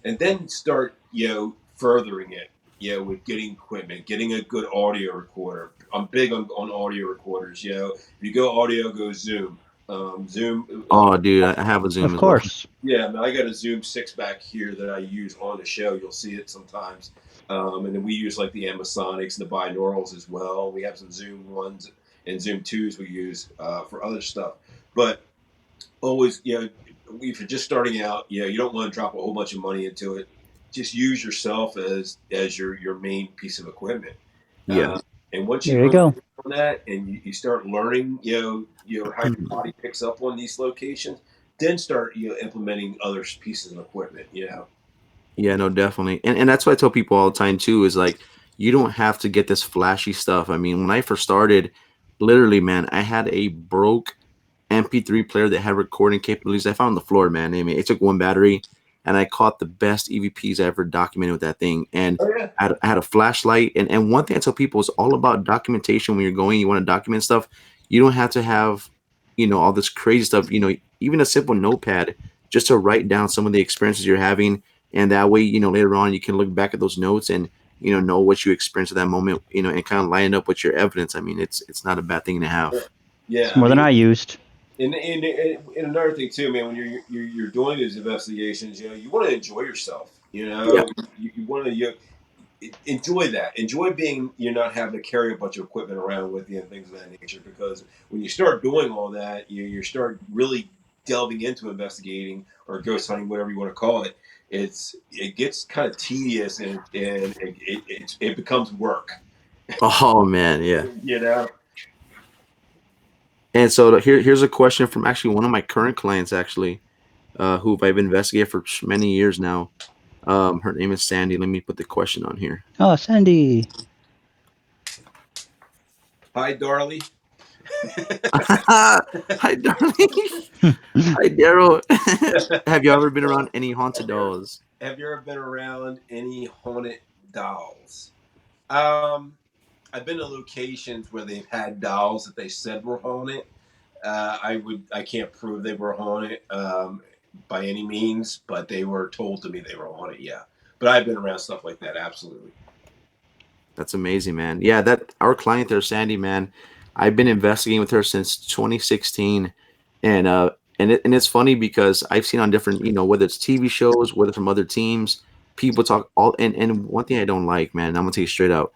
and then start furthering it, with getting equipment, getting a good audio recorder. I'm big on audio recorders. If you go audio, go Zoom. Zoom. oh dude, I have a Zoom Of as well. course. Yeah, I mean, I got a Zoom 6 back here that I use on the show. You'll see it sometimes. And then we use like the Amazonics and the binaurals as well. We have some Zoom ones and Zoom 2s we use for other stuff. But always, if you're just starting out, you don't want to drop a whole bunch of money into it. Just use yourself as your main piece of equipment. Yeah. And once you There you hone go. in on that and you start learning, how your body picks up on these locations, then start implementing other pieces of equipment. Yeah, no, definitely. And that's what I tell people all the time too, is like you don't have to get this flashy stuff. I mean, when I first started, literally, man, I had a broke MP3 player that had recording capabilities. I found on the floor, man. I mean, it took one battery, and I caught the best EVPs I ever documented with that thing. And Oh yeah. I had a flashlight. And one thing I tell people is all about documentation. When you're going, you want to document stuff. You don't have to have, all this crazy stuff. Even a simple notepad just to write down some of the experiences you're having, and that way, later on you can look back at those notes and know what you experienced at that moment. And kind of line it up with your evidence. I mean, it's not a bad thing to have. Yeah. It's I more than mean, I used. and another thing too, man, when you're doing these investigations, you want to enjoy yourself. Yeah. You want to enjoy that. Enjoy being you're not having to carry a bunch of equipment around with you and things of that nature. Because when you start doing all that, you start really delving into investigating or ghost hunting, whatever you want to call it. It gets kind of tedious and it becomes work. Oh man, yeah. You know. And so here's a question from actually one of my current clients, actually, who I've investigated for many years now. Her name is Sandy. Let me put the question on here. Oh, Sandy. Hi, Darly. Hi, darling. Hi, Daryl. Have you ever been around any haunted dolls? Have you ever been around any haunted dolls? I've been to locations where they've had dolls that they said were haunted. I can't prove they were haunted by any means, but they were told to me they were haunted. Yeah, but I've been around stuff like that. Absolutely. That's amazing, man. Yeah, that our client there, Sandy, man. I've been investigating with her since 2016, and it's funny because I've seen on different, whether it's TV shows, whether from other teams, people talk all. And one thing I don't like, man, I'm gonna tell you straight out.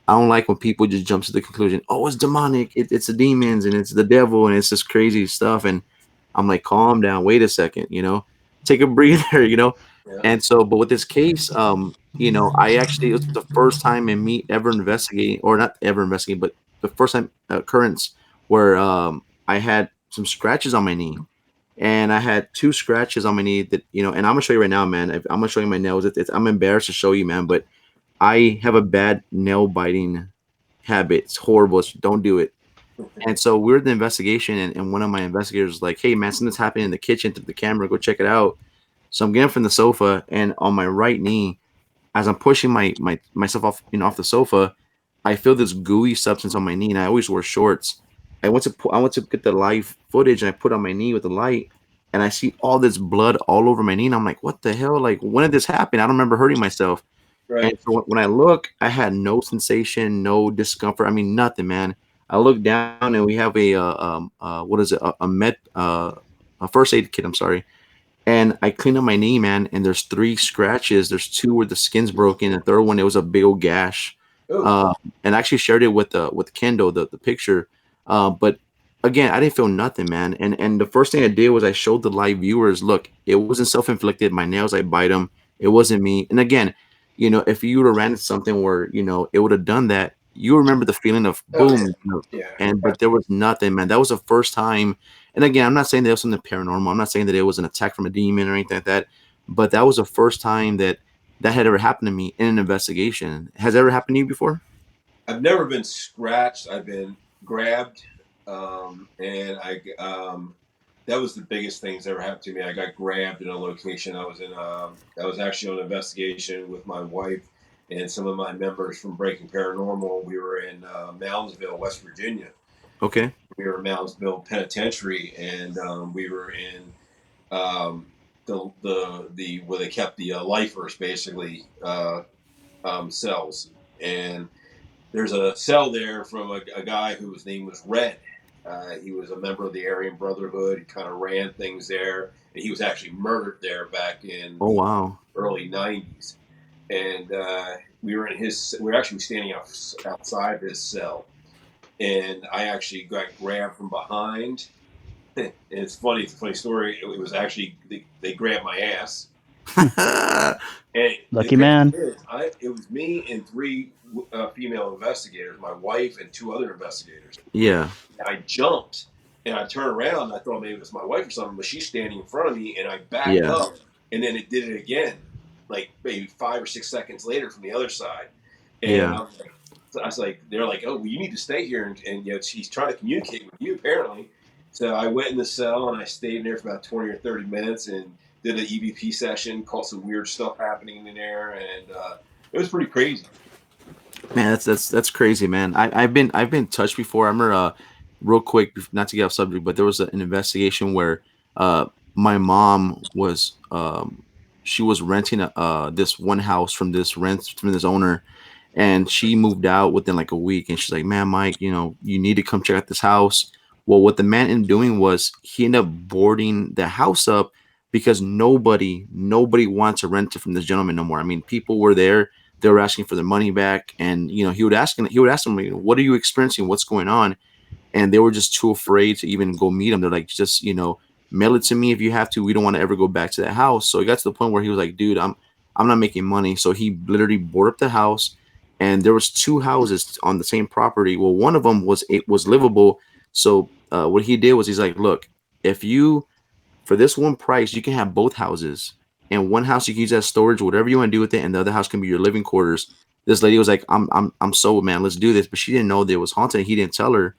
I don't like when people just jump to the conclusion, oh, it's demonic, it's the demons, and it's the devil, and it's this crazy stuff. And I'm like, calm down, wait a second, take a breather, Yeah. And so, but with this case, I actually, it was the first time in me ever investigating, or not ever investigating, but the first time occurrence where I had some scratches on my knee. And I had two scratches on my knee that, and I'm gonna show you right now, man. I'm gonna show you my nails. I'm embarrassed to show you, man, but I have a bad nail biting habit. It's horrible. Don't do it. And so we're in the investigation, and one of my investigators was like, "Hey, man, something's happening in the kitchen through the camera. Go check it out." So I'm getting from the sofa, and on my right knee, as I'm pushing myself off, off the sofa, I feel this gooey substance on my knee, and I always wear shorts. I went to get the live footage, and I put on my knee with the light, and I see all this blood all over my knee, and I'm like, "What the hell? Like, when did this happen? I don't remember hurting myself." And Right. so when I look, I had no sensation, no discomfort. I mean, nothing, man. I look down and we have what is it? A first aid kit. I'm sorry. And I clean up my knee, man. And there's three scratches. There's two where the skin's broken. The third one, it was a big old gash. Oh. Uh, and I actually shared it with Kendall, the picture. But again, I didn't feel nothing, man. And the first thing I did was I showed the live viewers, look, it wasn't self-inflicted. My nails, I bite them. It wasn't me. And again, if you would have ran into something where, it would have done that, you remember the feeling of Oh boom, yeah. but there was nothing, man. That was the first time. And again, I'm not saying that it was something paranormal. I'm not saying that it was an attack from a demon or anything like that, but that was the first time that had ever happened to me in an investigation. Has it ever happened to you before? I've never been scratched. I've been grabbed, and that was the biggest thing that's ever happened to me. I got grabbed in a location. I was actually on an investigation with my wife and some of my members from Breaking Paranormal. We were in Moundsville, West Virginia. Okay. We were in Moundsville Penitentiary, and we were in the where they kept the lifers, basically cells. And there's a cell there from a guy whose name was Red. He was a member of the Aryan Brotherhood. He kind of ran things there, and he was actually murdered there back in Oh, wow. the early '90s. And we were actually standing outside his cell, and I actually got grabbed from behind. And it's funny. It's a funny story. It was actually they grabbed my ass. And Lucky man. It was me and three female investigators, my wife and two other investigators. Yeah. I jumped and I turned around. And I thought maybe it was my wife or something, but she's standing in front of me, and I backed Yeah. up, and then it did it again, like maybe 5 or 6 seconds later from the other side. And Yeah. I was like, they're like, oh, well, you need to stay here, and she's trying to communicate with you apparently. So I went in the cell and I stayed in there for about 20 or 30 minutes and did an EVP session, caught some weird stuff happening in there, and it was pretty crazy. Man, that's crazy, man. I've been touched before. I remember, real quick, not to get off subject, but there was an investigation where my mom was she was renting this one house from this owner, and she moved out within like a week, and she's like, "Man, Mike, you need to come check out this house." Well, what the man ended up doing was he ended up boarding the house up because nobody wanted to rent it from this gentleman no more. I mean, people were there, they were asking for their money back, and he would ask them, "What are you experiencing? What's going on?" And they were just too afraid to even go meet him. They're like, "Just mail it to me if you have to. We don't want to ever go back to that house." So it got to the point where he was like, "Dude, I'm not making money." So he literally boarded up the house, and there was two houses on the same property. Well, one of them was livable. So what he did was he's like, look, if you for this one price, you can have both houses. And one house you can use as storage, whatever you want to do with it, and the other house can be your living quarters. This lady was like, I'm sold, man. Let's do this. But she didn't know that it was haunted. He didn't tell her.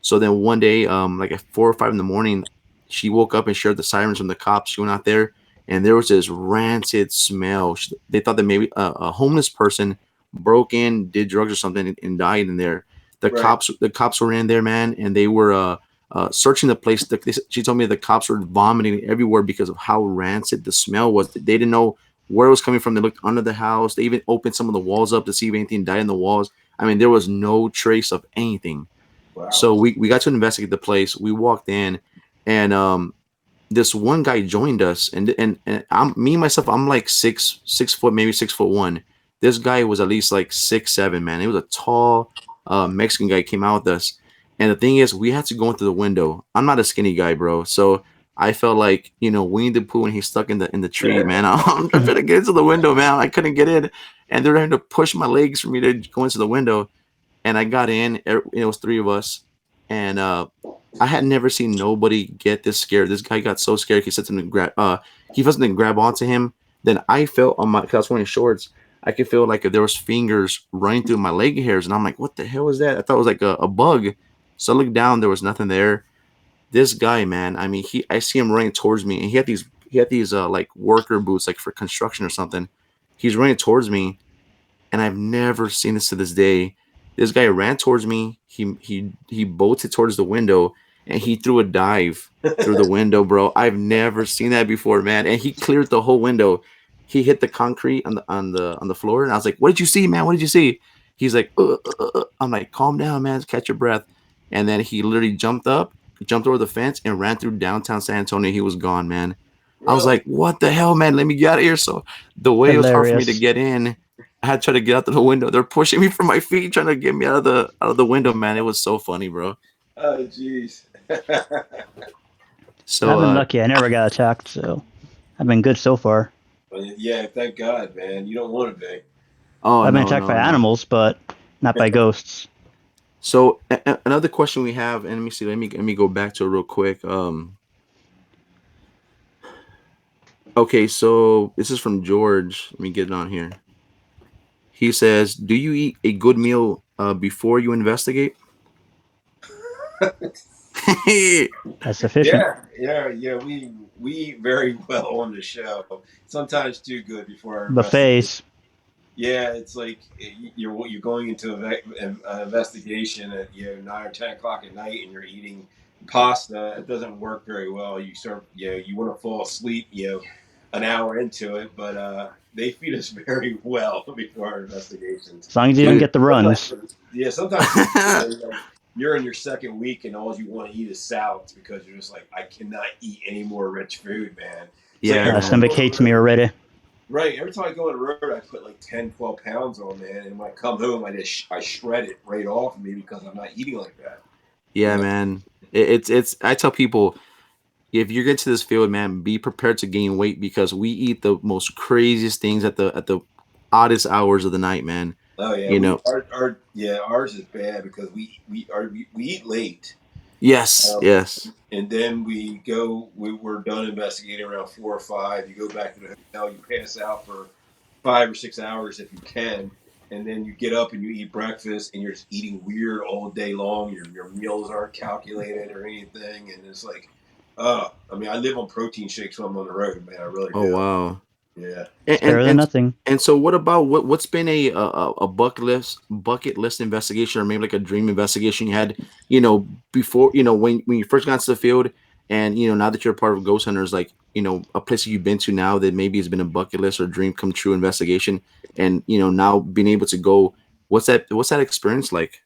So then one day, like at 4 or 5 in the morning, she woke up and she heard the sirens from the cops. She went out there, and there was this rancid smell. They thought that maybe a homeless person broke in, did drugs or something, and died in there. Right. The cops were in there, man, and they were searching the place. She told me the cops were vomiting everywhere because of how rancid the smell was. They didn't know where it was coming from. They looked under the house. They even opened some of the walls up to see if anything died in the walls. I mean, there was no trace of anything. Wow. So we got to investigate the place. We walked in, and this one guy joined us, and me myself, I'm like 6 foot, maybe 6'1". This guy was at least like 6'7", man. He was a tall Mexican guy, came out with us. And the thing is, we had to go into the window. I'm not a skinny guy, bro. So I felt like, Winnie the Pooh when he's stuck in the tree, man. I'm trying to get into the window, man. I couldn't get in. And they're trying to push my legs for me to go into the window. And I got in. It was three of us. And I had never seen nobody get this scared. This guy got so scared he said something he felt something grab onto him. Then I felt on my, cause I was wearing shorts, I could feel like if there was fingers running through my leg hairs, and I'm like, what the hell was that? I thought it was like a bug. So I looked down, there was nothing there. This guy, man, I mean, I see him running towards me, and he had these like worker boots, like for construction or something. He's running towards me, and I've never seen this to this day. This guy ran towards me. He bolted towards the window, and he threw a dive through the window, bro. I've never seen that before, man. And he cleared the whole window. He hit the concrete on the floor, and I was like, "What did you see, man? What did you see?" He's like, I'm like, "Calm down, man. Catch your breath." And then he literally jumped up, jumped over the fence, and ran through downtown San Antonio. He was gone, man. I was Really? like, "What the hell, man? Let me get out of here." So the way it was hard for me to Hilarious. get in, I had to try to get out to the window. They're pushing me from my feet, trying to get me out of the window, man. It was so funny, bro. Oh, jeez. I've So been lucky. I never got attacked, so I've been good so far. Yeah, thank God, man. You don't want to be. oh I've been no, attacked no, by no. animals, but not by ghosts. So another question we have, and let me see, let me go back to it real quick. Okay, so this is from George. Let me get it on here. He says, "Do you eat a good meal before you investigate?" That's sufficient. Yeah. We eat very well on the show. Sometimes too good before our investigation. Buffets. Yeah, it's like you're going into an investigation at 9 or 10 o'clock at night, and you're eating pasta. It doesn't work very well. You want to fall asleep an hour into it, but they feed us very well before our investigations. As long as you don't Dude. get the runs. Sometimes you're in your second week and all you want to eat is salads because you're just like, I cannot eat any more rich food, man. It's like Yeah, every time I Stomach go on the hates me road- already. Right. Every time I go on the road, I put like 10, 12 pounds on, man. And when I come home, I shred it right off of me because I'm not eating like that. yeah, man. It's. I tell people, if you're getting to this field, man, be prepared to gain weight because we eat the most craziest things at the oddest hours of the night, man. Oh yeah, You know. ours is bad because we eat late. Yes, yes. And then we're done investigating around 4 or 5. You go back to the hotel, you pass out for 5 or 6 hours if you can, and then you get up and you eat breakfast, and you're just eating weird all day long. Your meals aren't calculated or anything, and it's like, I mean, I live on protein shakes when I'm on the road, man. I really Oh do. wow. Yeah. And It's better than nothing. and so what about what's been a bucket list investigation or maybe like a dream investigation you had, before, when you first got to the field, and now that you're part of Ghost Hunters, like, a place that you've been to now that maybe has been a bucket list or dream come true investigation, and now being able to go, what's that experience like?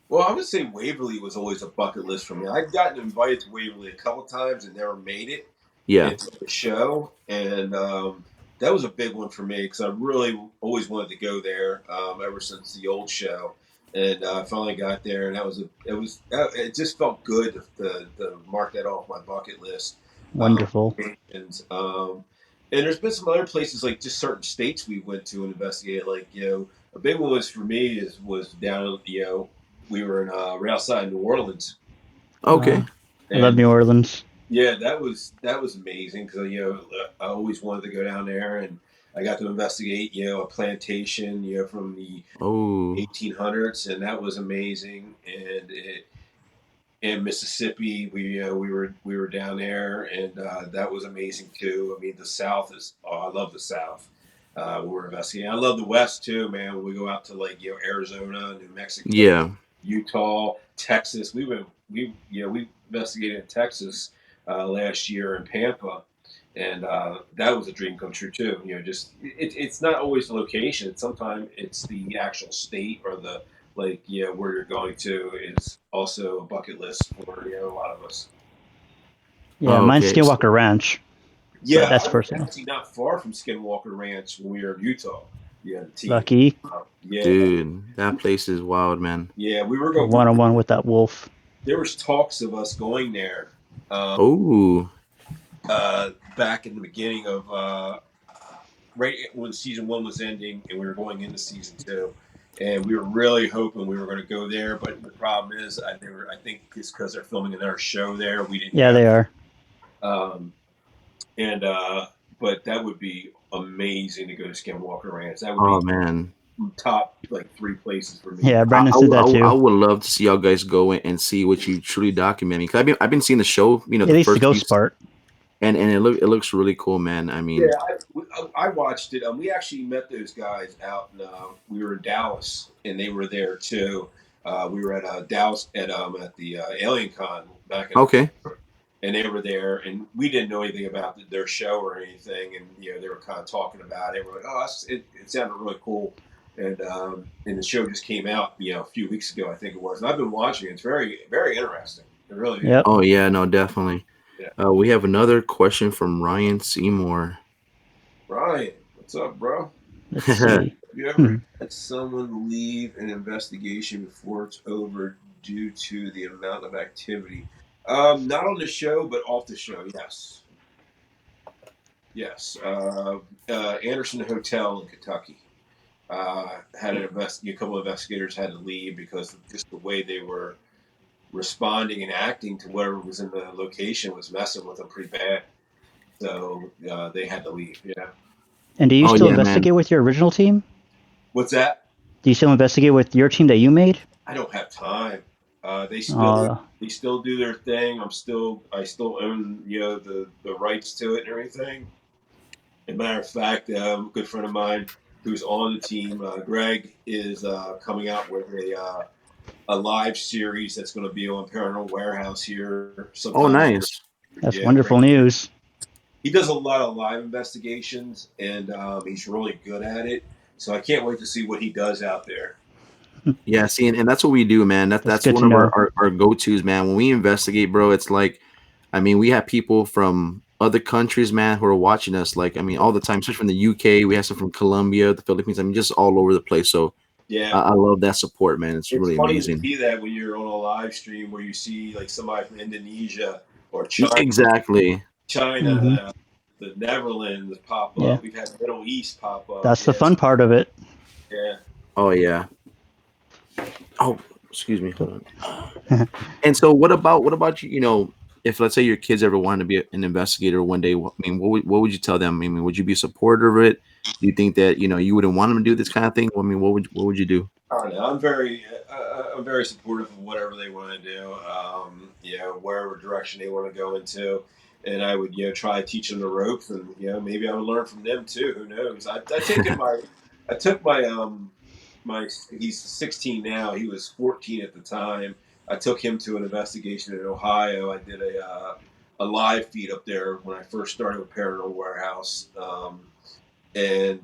Well, I would say Waverly was always a bucket list for me. I've gotten invited to Waverly a couple times and never made it Yeah. into the show, and that was a big one for me because I really always wanted to go there ever since the old show, and I finally got there, and it just felt good to mark that off my bucket list. Wonderful. And there's been some other places like just certain states we went to and investigated. Like a big one was for me was down we were in right outside New Orleans, Okay. I love New Orleans. Yeah, that was amazing because I always wanted to go down there, and I got to investigate a plantation from the 1800s, and that was amazing. And in Mississippi, we were down there, and that was amazing too. I mean, the South is I love the South. We were investigating. I love the West too, man. When we go out to like Arizona, New Mexico, Yeah. Utah, Texas. We investigated in Texas last year in Pampa, and that was a dream come true too. Just it's not always the location. Sometimes it's the actual state or the where you're going to is also a bucket list for a lot of us. Yeah, mine's Skinwalker Ranch. Yeah, that's I was personal. actually not far from Skinwalker Ranch when we were in Utah. Yeah, the team. Lucky. Yeah, dude, that place is wild, man. Yeah, we were going one-on-one with that wolf. There was talks of us going there. Back in the beginning of right when season 1 was ending, and we were going into season 2, and we were really hoping we were going to go there. But the problem is, I think it's because they're filming another show there. We didn't. Yeah, they are. But that would be amazing to go to Skinwalker Ranch. That would be man, top 3 places for me. Yeah, Brandon said that too. I would love to see y'all guys go and see what you truly documenting. Because I've been seeing the show, at the least first the ghost part, and it looks really cool, man. I mean, I watched it. We actually met those guys out in we were in Dallas, and they were there too. We were at Dallas at the Alien Con back in and they were there, and we didn't know anything about their show or anything, and they were kind of talking about it. We're like, oh, it sounded really cool, and the show just came out a few weeks ago, I think it was, and I've been watching it. It's very, very interesting. It really is. Oh yeah, no, definitely. Yeah. We have another question from Ryan Seymour. Ryan, what's up, bro? Let's see. Have you ever had someone leave an investigation before it's over due to the amount of activity? Not on the show, but off the show, yes. Yes. Anderson Hotel in Kentucky had a couple of investigators had to leave because of just the way they were responding and acting to whatever was in the location was messing with them pretty bad. So they had to leave, yeah. And do you still investigate with your original team? What's that? Do you still investigate with your team that you made? I don't have time. They still do their thing. I still own the rights to it and everything. As a matter of fact, a good friend of mine who's on the team, Greg, is coming out with a live series that's going to be on Paranormal Warehouse here sometime. Oh, nice! That's wonderful news. He does a lot of live investigations, and he's really good at it. So I can't wait to see what he does out there. Yeah, see, and that's what we do, man. That's one of our go-tos, man. When we investigate, bro, it's like, I mean, we have people from other countries, man, who are watching us, like, I mean, all the time, especially from the UK. We have some from Colombia, the Philippines. I mean, just all over the place. So yeah, I love that support, man. It's really amazing. To see that when you're on a live stream where you see like somebody from Indonesia or China, China, the Netherlands pop up. Yeah. We've had Middle East pop up. That's the fun part of it. Yeah. Oh yeah. Oh, excuse me. Hold on. And so, what about you? You know, if let's say your kids ever wanted to be an investigator one day, I mean, what would you tell them? I mean, would you be supportive of it? Do you think that you wouldn't want them to do this kind of thing? I mean, what would you do? I don't know. I'm very supportive of whatever they want to do. Wherever direction they want to go into, and I would try to teach them the ropes, and maybe I would learn from them too. Who knows? I took my he's 16 now. He was 14 at the time. I took him to an investigation in Ohio. I did a live feed up there when I first started with Paranormal Warehouse, and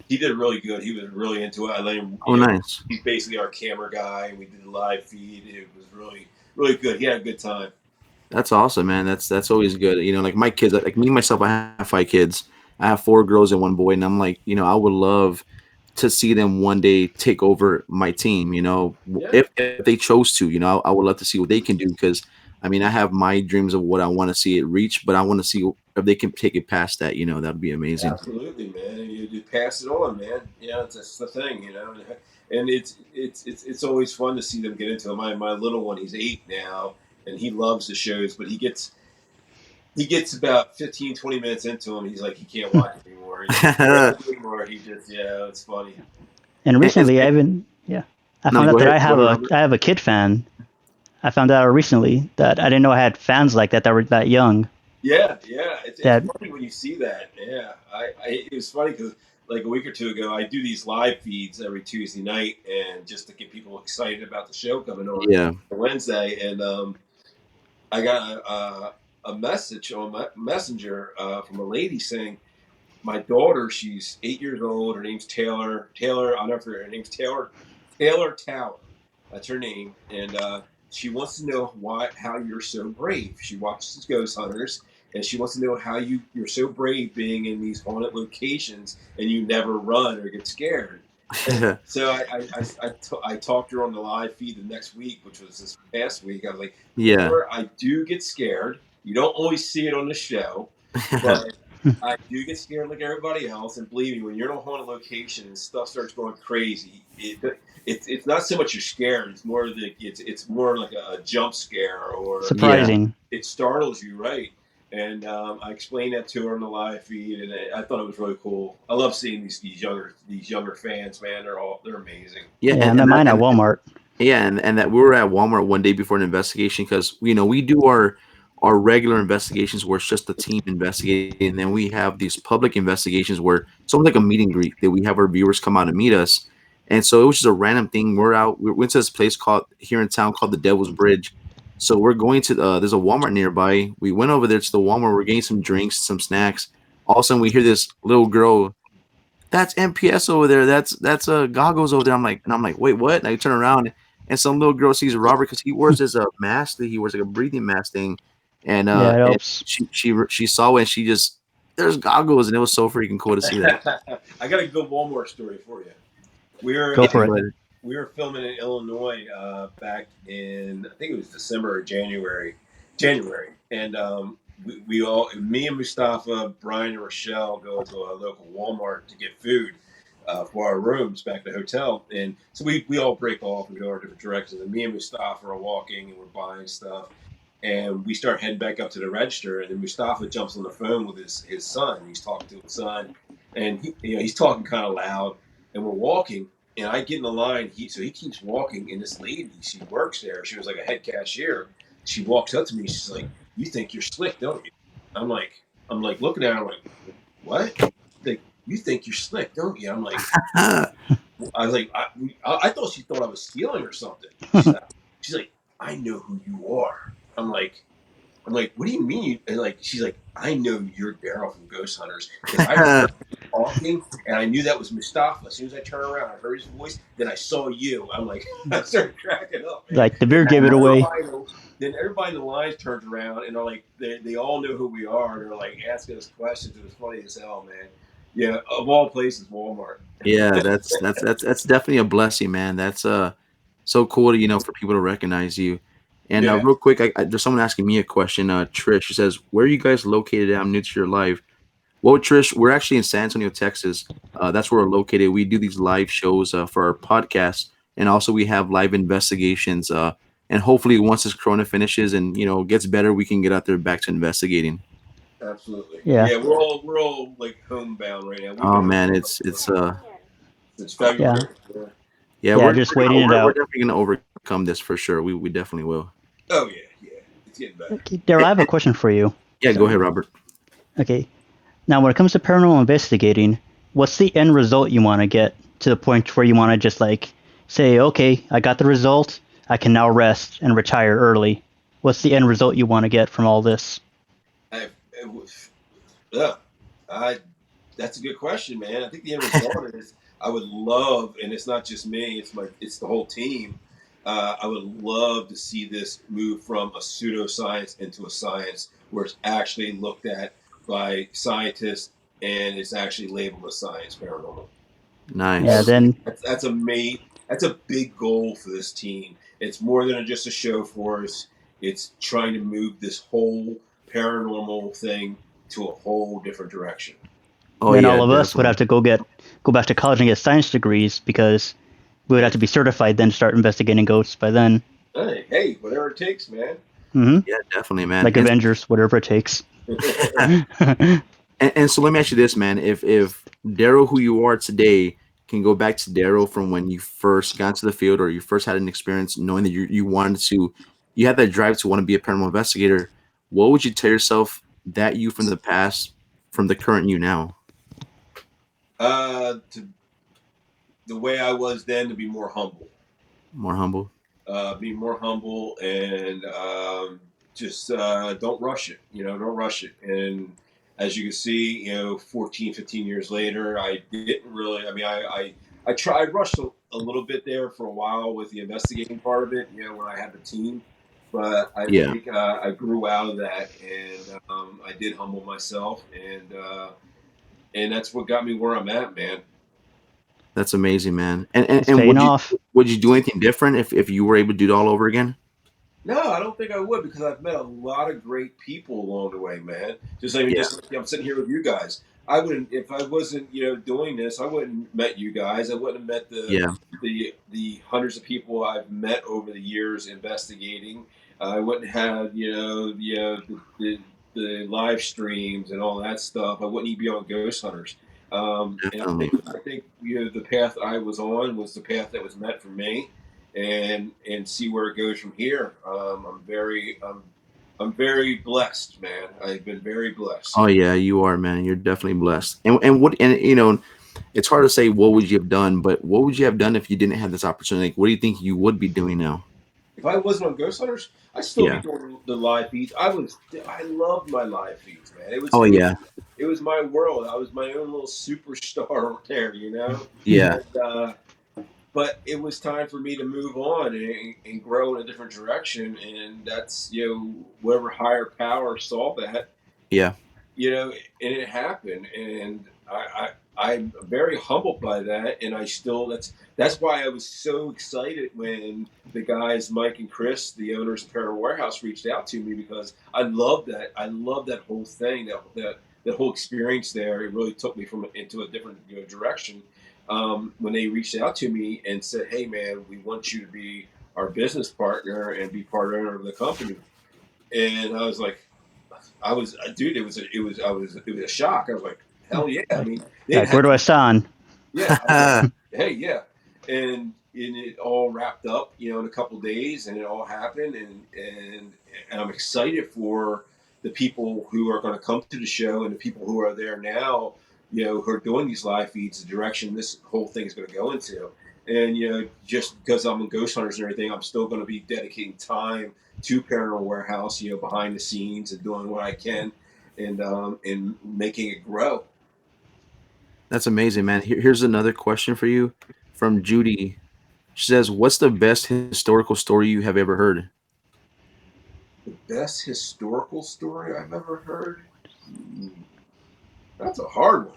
he did really good. He was really into it. I let him. Nice. He's basically our camera guy, and we did a live feed. It was really, really good. He had a good time. That's awesome, man. That's always good. Like my kids, like me myself, I have 5 kids. I have 4 girls and 1 boy, and I'm like, I would love to see them one day take over my team, if they chose to, I would love to see what they can do, because I mean, I have my dreams of what I want to see it reach, but I want to see if they can take it past that, that'd be amazing. Absolutely, man. You pass it on, man. That's the thing, and it's always fun to see them get into it. My little one, he's 8 now, and he loves the shows, but he gets about 15, 20 minutes into him. He's like, he can't watch it anymore. He just, it's funny. And recently, I found out that I have a kid fan. I found out recently that I didn't know I had fans like that were that young. Yeah. It's funny when you see that. Yeah, it was funny because like a week or two ago, I do these live feeds every Tuesday night, and just to get people excited about the show coming on Wednesday. And I got a message on my messenger from a lady saying, my daughter, she's 8 years old. Her name's Taylor. I'll never forget. Her name's Taylor Tower. That's her name, and she wants to know how you're so brave. She watches Ghost Hunters, and she wants to know how you're so brave being in these haunted locations and you never run or get scared. So I talked to her on the live feed the next week, which was this past week. I was like, I do get scared. You don't always see it on the show, but I do get scared like everybody else. And believe me, when you're in a haunted location and stuff starts going crazy, it's not so much you're scared. It's more it's more like a jump scare or surprising. It startles you, right? And I explained that to her on the live feed, and I thought it was really cool. I love seeing these younger fans, man. They're amazing. Yeah, and I met mine at Walmart. Yeah, and that we were at Walmart one day before an investigation because we do our regular investigations where it's just the team investigating, and then we have these public investigations where it's almost like a meet and greet that we have our viewers come out and meet us. And so it was just a random thing. We went to this place here in town called the Devil's Bridge. So we're going to there's a Walmart nearby. We went over there to the Walmart. We're getting some drinks, some snacks. All of a sudden, we hear this little girl. That's MPS over there. That's Goggles over there. I'm like, wait, what? And I turn around, and some little girl sees Robert because he wears this mask that he wears, like a breathing mask thing. And and she saw it, and she just there's Goggles, and it was so freaking cool to see that. I got a good Walmart story for you. We were filming in Illinois back in, I think it was December or January, and me and Mustafa, Brian, and Rochelle go to a local Walmart to get food for our rooms back at the hotel, and so we all break off and go our different directions. And me and Mustafa are walking and we're buying stuff, and we start heading back up to the register, and then Mustafa jumps on the phone with his son. He's talking to his son, and he's talking kind of loud, and we're walking. And I get in the line, so he keeps walking, and this lady, she works there. She was like a head cashier. She walks up to me. She's like, "You think you're slick, don't you?" I'm like looking at her. I'm like, "What? Like, you think you're slick, don't you?" I'm like, I was like, I thought she thought I was stealing or something. She's like, "I know who you are." I'm like, "What do you mean?" And like, she's like, "I know you're Daryl from Ghost Hunters." Because I heard talking, and I knew that was Mustafa. As soon as I turned around, I heard his voice. Then I saw you. I'm like, I started cracking up. Man. Like the beer gave it away. Then everybody in the line turns around, and they're like, they all know who we are. They're like asking us questions. It was funny as hell, man. Yeah, of all places, Walmart. Yeah, that's definitely a blessing, man. That's so cool to for people to recognize you. And real quick, there's someone asking me a question. Trish, she says, "Where are you guys located at? I'm new to your live." Well, Trish, we're actually in San Antonio, Texas. That's where we're located. We do these live shows for our podcast, and also we have live investigations. And hopefully, once this Corona finishes and gets better, we can get out there back to investigating. Absolutely. Yeah. We're all like homebound right now. Oh man, it's February. Yeah, we're just waiting it out. We're definitely gonna overcome this for sure. We definitely will. Oh yeah, it's getting better. Okay, Daryl, I have a question for you. Yeah, go ahead, Robert. Okay, now when it comes to paranormal investigating, what's the end result you want to get to the point where you want to just like say, okay, I got the result, I can now rest and retire early? What's the end result you want to get from all this? That's a good question, man. I think the end result is I would love, and it's not just me, it's the whole team. I would love to see this move from a pseudoscience into a science where it's actually looked at by scientists and it's actually labeled as science paranormal. Nice. Yeah, then that's a big goal for this team. It's more than just a show for us. It's trying to move this whole paranormal thing to a whole different direction. All of us would have to go back to college and get science degrees because We would have to be certified then to start investigating ghosts by then. Hey, whatever it takes, man. Mm-hmm. Yeah, definitely, man. Like Avengers, whatever it takes. And so let me ask you this, man. If Daryl, who you are today, can go back to Daryl from when you first got to the field or you first had an experience knowing that you wanted to, you had that drive to want to be a paranormal investigator, what would you tell yourself that you from the past, from the current you now? The way I was then, to be more humble. More humble? Be more humble and just don't rush it. Don't rush it. And as you can see, 14, 15 years later, I didn't really, I tried, rushed a little bit there for a while with the investigating part of it, when I had the team. But I think I grew out of that, and I did humble myself, and that's what got me where I'm at, man. That's amazing, man. And would you do anything different if you were able to do it all over again? No, I don't think I would, because I've met a lot of great people along the way, man. Just I'm sitting here with you guys. I wouldn't, if I wasn't, doing this, I wouldn't have met you guys. I wouldn't have met the hundreds of people I've met over the years investigating. I wouldn't have, the live streams and all that stuff. I wouldn't even be on Ghost Hunters. And I think the path I was on was the path that was meant for me. And see where it goes from here. I'm very blessed, man. I've been very blessed. Oh yeah, you are, man. You're definitely blessed. And it's hard to say what would you have done, but what would you have done if you didn't have this opportunity? What do you think you would be doing now? If I wasn't on Ghost Hunters, I'd still be doing the live feeds. I loved my live feeds, man. It was my world. I was my own little superstar there, Yeah. And, but it was time for me to move on and grow in a different direction, and that's whatever higher power saw that. Yeah. And it happened, and I'm very humbled by that, and I still that's why I was so excited when the guys Mike and Chris, the owners of Paranormal Warehouse, reached out to me, because I love that whole thing, that whole experience there. It really took me into a different direction. When they reached out to me and said, "Hey, man, we want you to be our business partner and be part owner of the company," and I was like, it was a shock. I was like, "Hell yeah!" I mean, where do I sign? Yeah. Hey, yeah, and it all wrapped up, in a couple of days, and it all happened, and I'm excited for the people who are going to come to the show and the people who are there now. Who are doing these live feeds, the direction this whole thing is going to go into. And, just because I'm in Ghost Hunters and everything, I'm still going to be dedicating time to Paranormal Warehouse, behind the scenes and doing what I can and making it grow. That's amazing, man. Here's another question for you from Judy. She says, "What's the best historical story you have ever heard?" The best historical story I've ever heard? That's a hard one.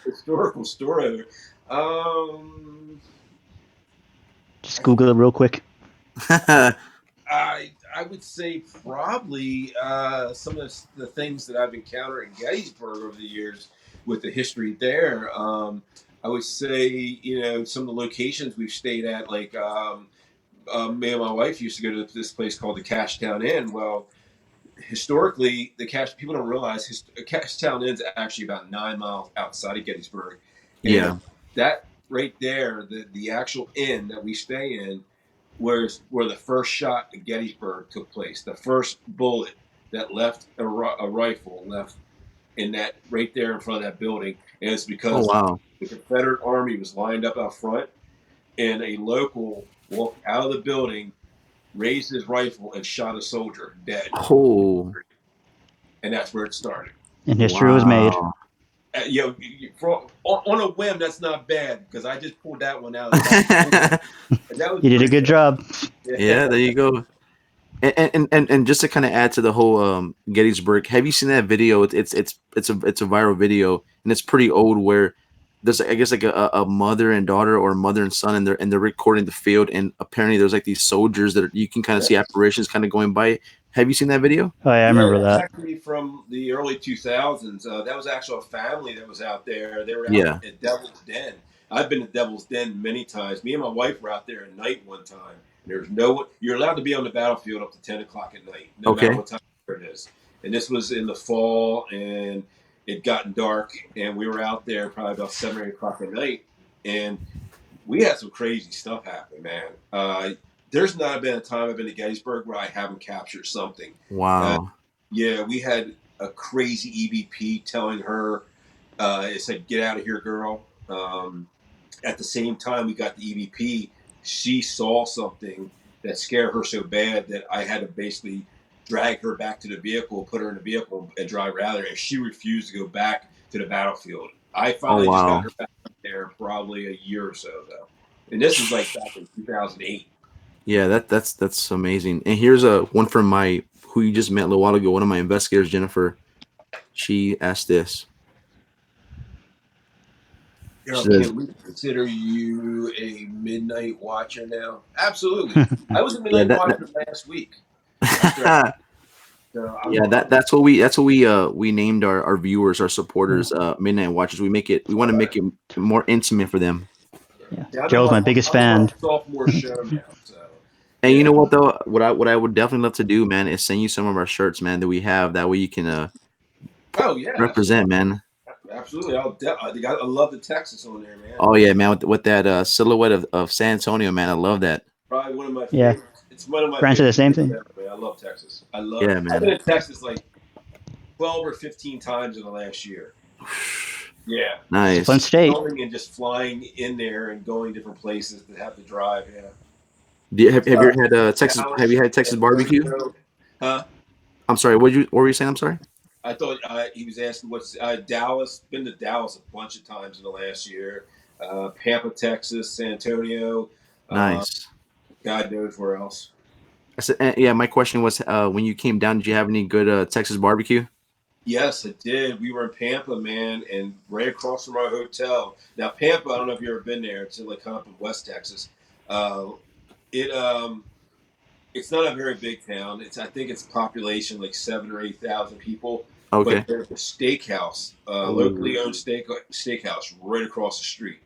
Historical story. Just Google it real quick. I would say probably some of the things that I've encountered in Gettysburg over the years with the history there. I would say, some of the locations we've stayed at, like me and my wife used to go to this place called the Cashtown Inn. Well, historically, people don't realize Cashtown Inn's actually about 9 miles outside of Gettysburg. And that right there, the actual inn that we stay in, was where the first shot at Gettysburg took place. The first bullet that left a rifle left in that right there in front of that building, and it's because the Confederate Army was lined up out front, and a local walked out of the building, raised his rifle, and shot a soldier dead. Oh. And that's where it started. And history was made. On a whim, that's not bad, because I just pulled that one out. You did a good job. Yeah, there you go. And just to kind of add to the whole Gettysburg, have you seen that video? It's a viral video, and it's pretty old, where there's, I guess, like a mother and daughter, or mother and son, and they're recording the field, and apparently there's like these soldiers that you can kind of see apparitions kind of going by. Have you seen that video? Oh, yeah, I remember that. Actually, from the early 2000s. That was actually a family that was out there. They were out at Devil's Den. I've been to Devil's Den many times. Me and my wife were out there at night one time. There's no one. You're allowed to be on the battlefield up to 10 o'clock at night, no matter what time it is. And this was in the fall, and it gotten dark, and we were out there probably about 7 or 8 o'clock at night, and we had some crazy stuff happen, man. There's not been a time I've been to Gettysburg where I haven't captured something. Wow. Yeah, we had a crazy EVP telling her, it said, "Get out of here, girl." At the same time, we got the EVP. She saw something that scared her so bad that I had to basically drag her back to the vehicle, put her in the vehicle, and drive her out there. And she refused to go back to the battlefield. I finally just got her back there probably a year or so ago. And this was like back in 2008. Yeah, that's amazing. And here's one from who you just met a little while ago. One of my investigators, Jennifer. She asked this. Can we consider you a midnight watcher now? Absolutely. I was a midnight watcher last week. So that's what we named our viewers, our supporters, midnight watchers. We want to make it more intimate for them. Yeah. Joe's my biggest fan. Sophomore show now, so. And you know what though? What I would definitely love to do, man, is send you some of our shirts, man, that we have. That way you can represent, man. Absolutely. I love the Texas on there, man. Oh yeah, man, with that silhouette of San Antonio, man. I love that. Probably one of my favorites. It's one of my Granted, the same thing. I love Texas. Man. I've been in Texas like 12 or 15 times in the last year. Yeah. Nice. Fun state. Going and just flying in there and going different places to have to drive, yeah. Have you had Texas? Have you had Texas barbecue? Huh? I'm sorry. What were you saying? I'm sorry. I thought he was asking what's Dallas. Been to Dallas a bunch of times in the last year. Pampa, Texas, San Antonio. Nice. God knows where else. I said, yeah. My question was, when you came down, did you have any good Texas barbecue? Yes, I did. We were in Pampa, man, and right across from our hotel. Now, Pampa, I don't know if you've ever been there. It's in like kind of in West Texas. It's not a very big town. I think it's population like 7,000 or 8,000 people. Okay. But there's a steakhouse, locally owned steakhouse right across the street.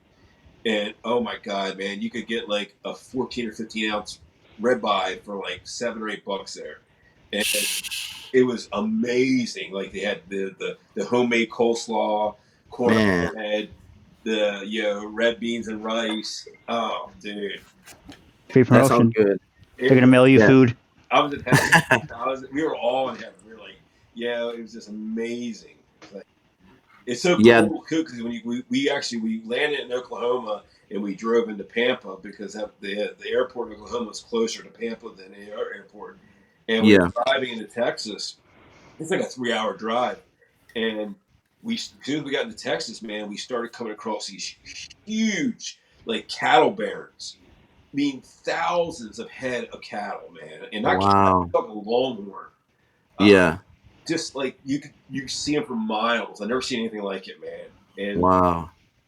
And oh my God, man, you could get like a 14 or 15 ounce ribeye for like $7 or $8 there. And it was amazing. Like they had the homemade coleslaw, corn on the head, the red beans and rice. Oh, dude. Free promotion. That sounds good. They're gonna mail you food. I was in heaven. We were all in heaven. We were like, it was just amazing. It's so cool because when we landed in Oklahoma and we drove into Pampa because the airport in Oklahoma is closer to Pampa than the airport. And we were driving into Texas. It's like a 3-hour drive. And as soon as we got into Texas, man, we started coming across these huge, like, cattle barons. I mean, thousands of head of cattle, man. And not cattle, like a longhorn. Just like you see them for miles. I've never seen anything like it, man. And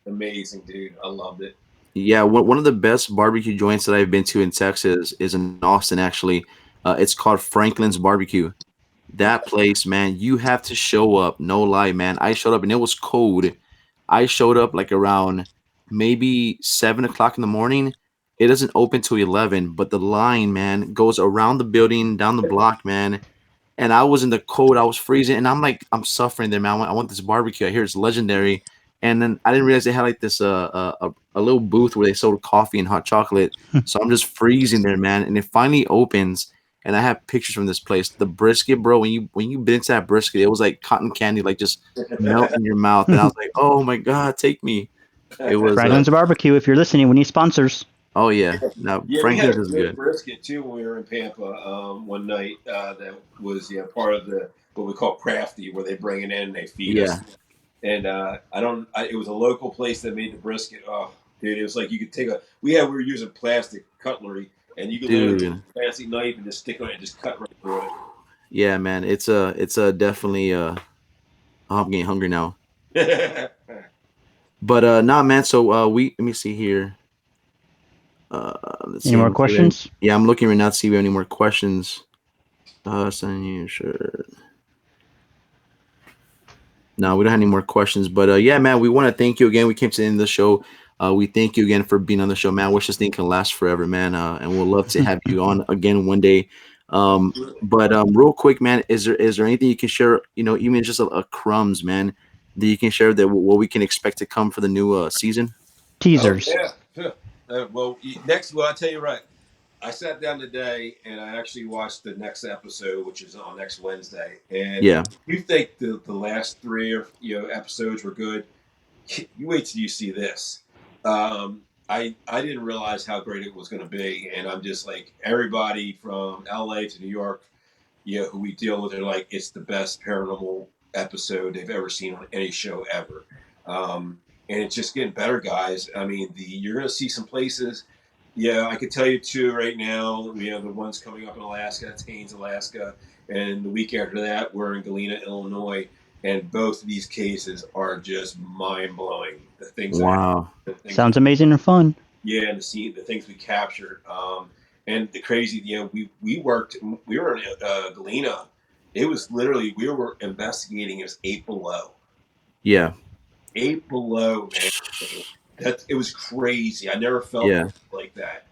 amazing, dude. I loved it. Yeah, one of the best barbecue joints that I've been to in Texas is in Austin, actually. It's called Franklin's Barbecue. That place, man, you have to show up. No lie, man. I showed up and it was cold. I showed up like around maybe 7 o'clock in the morning. It doesn't open till 11, but the line, man, goes around the building, down the block, man. And I was in the cold. I was freezing, and I'm like, I'm suffering there, man. I want this barbecue. I hear it's legendary. And then I didn't realize they had like this a little booth where they sold coffee and hot chocolate. So I'm just freezing there, man. And it finally opens, and I have pictures from this place. The brisket, bro. When you bit into that brisket, it was like cotton candy, like just melt in your mouth. And I was like, oh my God, take me. It was Franklin's Barbecue. If you're listening, we need sponsors. Oh yeah, Franklin's is good. Brisket too when we were in Pampa one night. That was part of what we call crafty, where they bring it in and they feed us. And it was a local place that made the brisket. Oh, dude, it was like you could take we were using plastic cutlery, and you could literally take a plastic knife and just stick it on it and just cut right through it. Yeah, man, it's definitely I'm getting hungry now. But nah, man. So let me see here. Any more questions? Yeah, I'm looking right now to see if we have any more questions. Send you shirt. No, we don't have any more questions. But yeah, man, we want to thank you again. We came to the end of the show. We thank you again for being on the show, man. I wish this thing can last forever, man. And we'll love to have you on again one day. But real quick, man, is there anything you can share? Even just a crumbs, man, that you can share that what we can expect to come for the new season. Oh Teasers. yeah. Well, I'll tell you right. I sat down today and I actually watched the next episode, which is on next Wednesday. And Yeah. you think the last three or episodes were good? You wait till you see this. I didn't realize how great it was going to be, and I'm just like everybody from LA to New York, who we deal with, are like it's the best paranormal episode they've ever seen on any show ever. And it's just getting better, guys. I mean, you're going to see some places. Yeah, I could tell you two right now. We have the ones coming up in Alaska. That's Haines, Alaska, and the week after that, we're in Galena, Illinois. And both of these cases are just mind blowing. The things Wow. Sounds amazing and fun. Yeah, and the things we captured. And the crazy, we were in Galena. It was literally, we were investigating, it was 8 below. Yeah. 8 below, man. It was crazy. I never felt like that.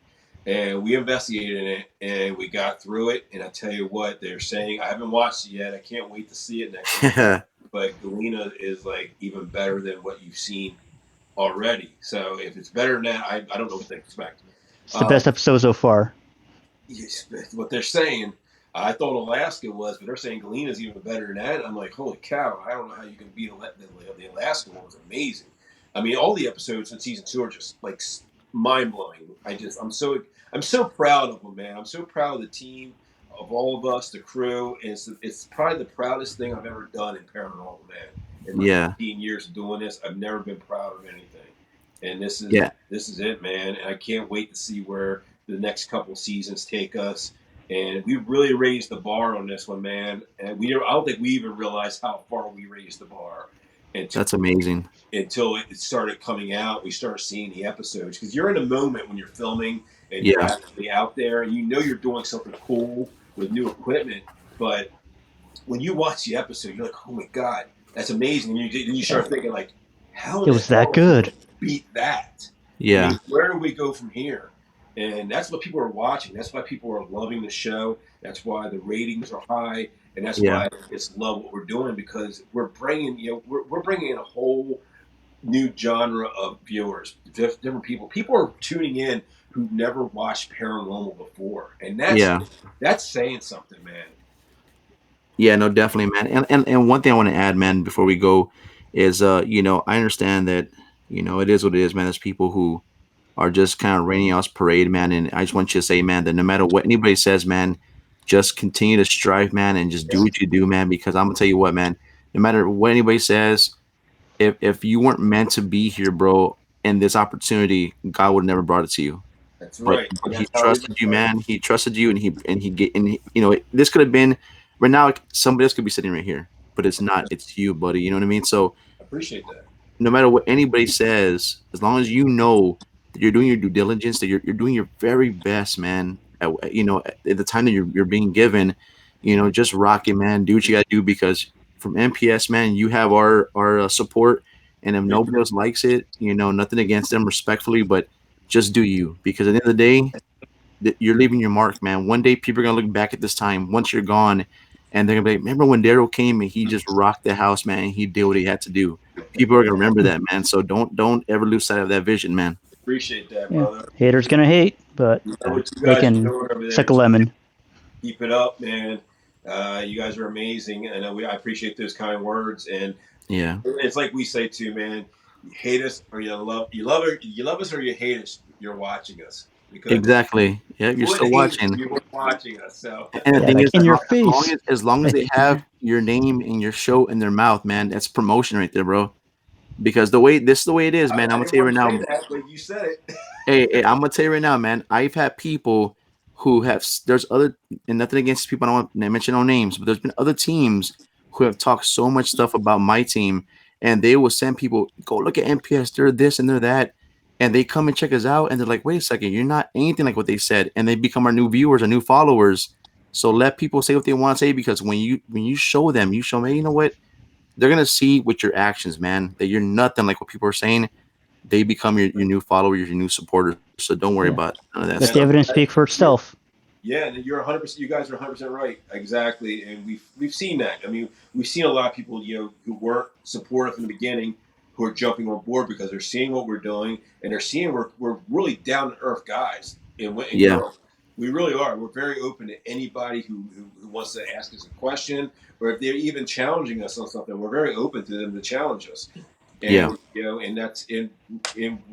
And we investigated it and we got through it. And I tell you what, they're saying, I haven't watched it yet. I can't wait to see it next week. But Galena is like even better than what you've seen already. So if it's better than that, I don't know what to expect. It's the best episode so far. Yes, what they're saying. I thought Alaska was, but they're saying Galena is even better than that. I'm like, holy cow! I don't know how you can beat the Alaska one. Was amazing. I mean, all the episodes in season 2 are just like mind blowing. I'm so proud of them, man. I'm so proud of the team, of all of us, the crew. And it's probably the proudest thing I've ever done in paranormal, man. In my 15 years of doing this, I've never been proud of anything. And this is it, man. And I can't wait to see where the next couple seasons take us. And we really raised the bar on this one, man. And I don't think we even realized how far we raised the bar. That's amazing. Until it started coming out, we started seeing the episodes. Because you're in a moment when you're filming and you're actually out there and you're doing something cool with new equipment. But when you watch the episode, you're like, oh my God, that's amazing. And you start thinking like, how it was that good? Beat that. Yeah. I mean, where do we go from here? And that's what people are watching. That's why people are loving the show. That's why the ratings are high, and that's why I just love what we're doing, because we're bringing we're bringing in a whole new genre of viewers, different people. People are tuning in who never watched paranormal before, and that's saying something, man. Yeah, no, definitely, man. And one thing I want to add, man, before we go, is I understand that it is what it is, man. There's people who are just kind of raining out parade, man. And I just want you to say, man, that no matter what anybody says, man, just continue to strive, man, and just do what you do, man. Because I'm gonna tell you what, man, no matter what anybody says, if you weren't meant to be here, bro, in this opportunity, God would have never brought it to you. That's right. But he trusted you, man. He trusted you, and this could have been right now. Somebody else could be sitting right here, but it's not. It's you, buddy. You know what I mean? So I appreciate that. No matter what anybody says, as long as you know that you're doing your due diligence, that you're doing your very best, man. At the time that you're being given, just rock it, man. Do what you gotta do, because from MPS, man, you have our support. And if nobody else likes it, nothing against them, respectfully, but just do you, because at the end of the day, you're leaving your mark, man. One day people are gonna look back at this time once you're gone, and they're gonna be like, remember when Daryl came and he just rocked the house, man, and he did what he had to do. People are gonna remember that, man. So don't ever lose sight of that vision, man. Appreciate that, brother. Haters gonna hate, but they can suck a lemon. Keep it up, man. You guys are amazing, and I appreciate those kind words. And it's like we say too, man. You hate us or you love us or you hate us. You're watching us. Exactly. Yeah, you're still watching. You're watching us. So. And the thing is, in your face. As long as they have your name and your show in their mouth, man, that's promotion right there, bro. Because this is the way it is, man. I'm gonna tell you right now. But you said it. Hey, I'm gonna tell you right now, man. I've had people who there's other, and nothing against people, I don't want to mention no names, but there's been other teams who have talked so much stuff about my team, and they will send people, go look at MPS, they're this and they're that. And they come and check us out, and they're like, wait a second, you're not anything like what they said. And they become our new viewers, our new followers. So let people say what they want to say, because when you show them, hey, you know what? They're going to see with your actions, man, that you're nothing like what people are saying. they become your new follower, your new supporter. So don't worry about none of that Let stuff. the evidence speak for itself. Yeah, and you're 100%. You guys are 100% right. Exactly, and we've seen that. I mean, we've seen a lot of people, who weren't supportive in the beginning, who are jumping on board because they're seeing what we're doing and they're seeing we're really down to earth guys and girls. We really are. We're very open to anybody who wants to ask us a question, or if they're even challenging us on something. We're very open to them to challenge us. And and that's and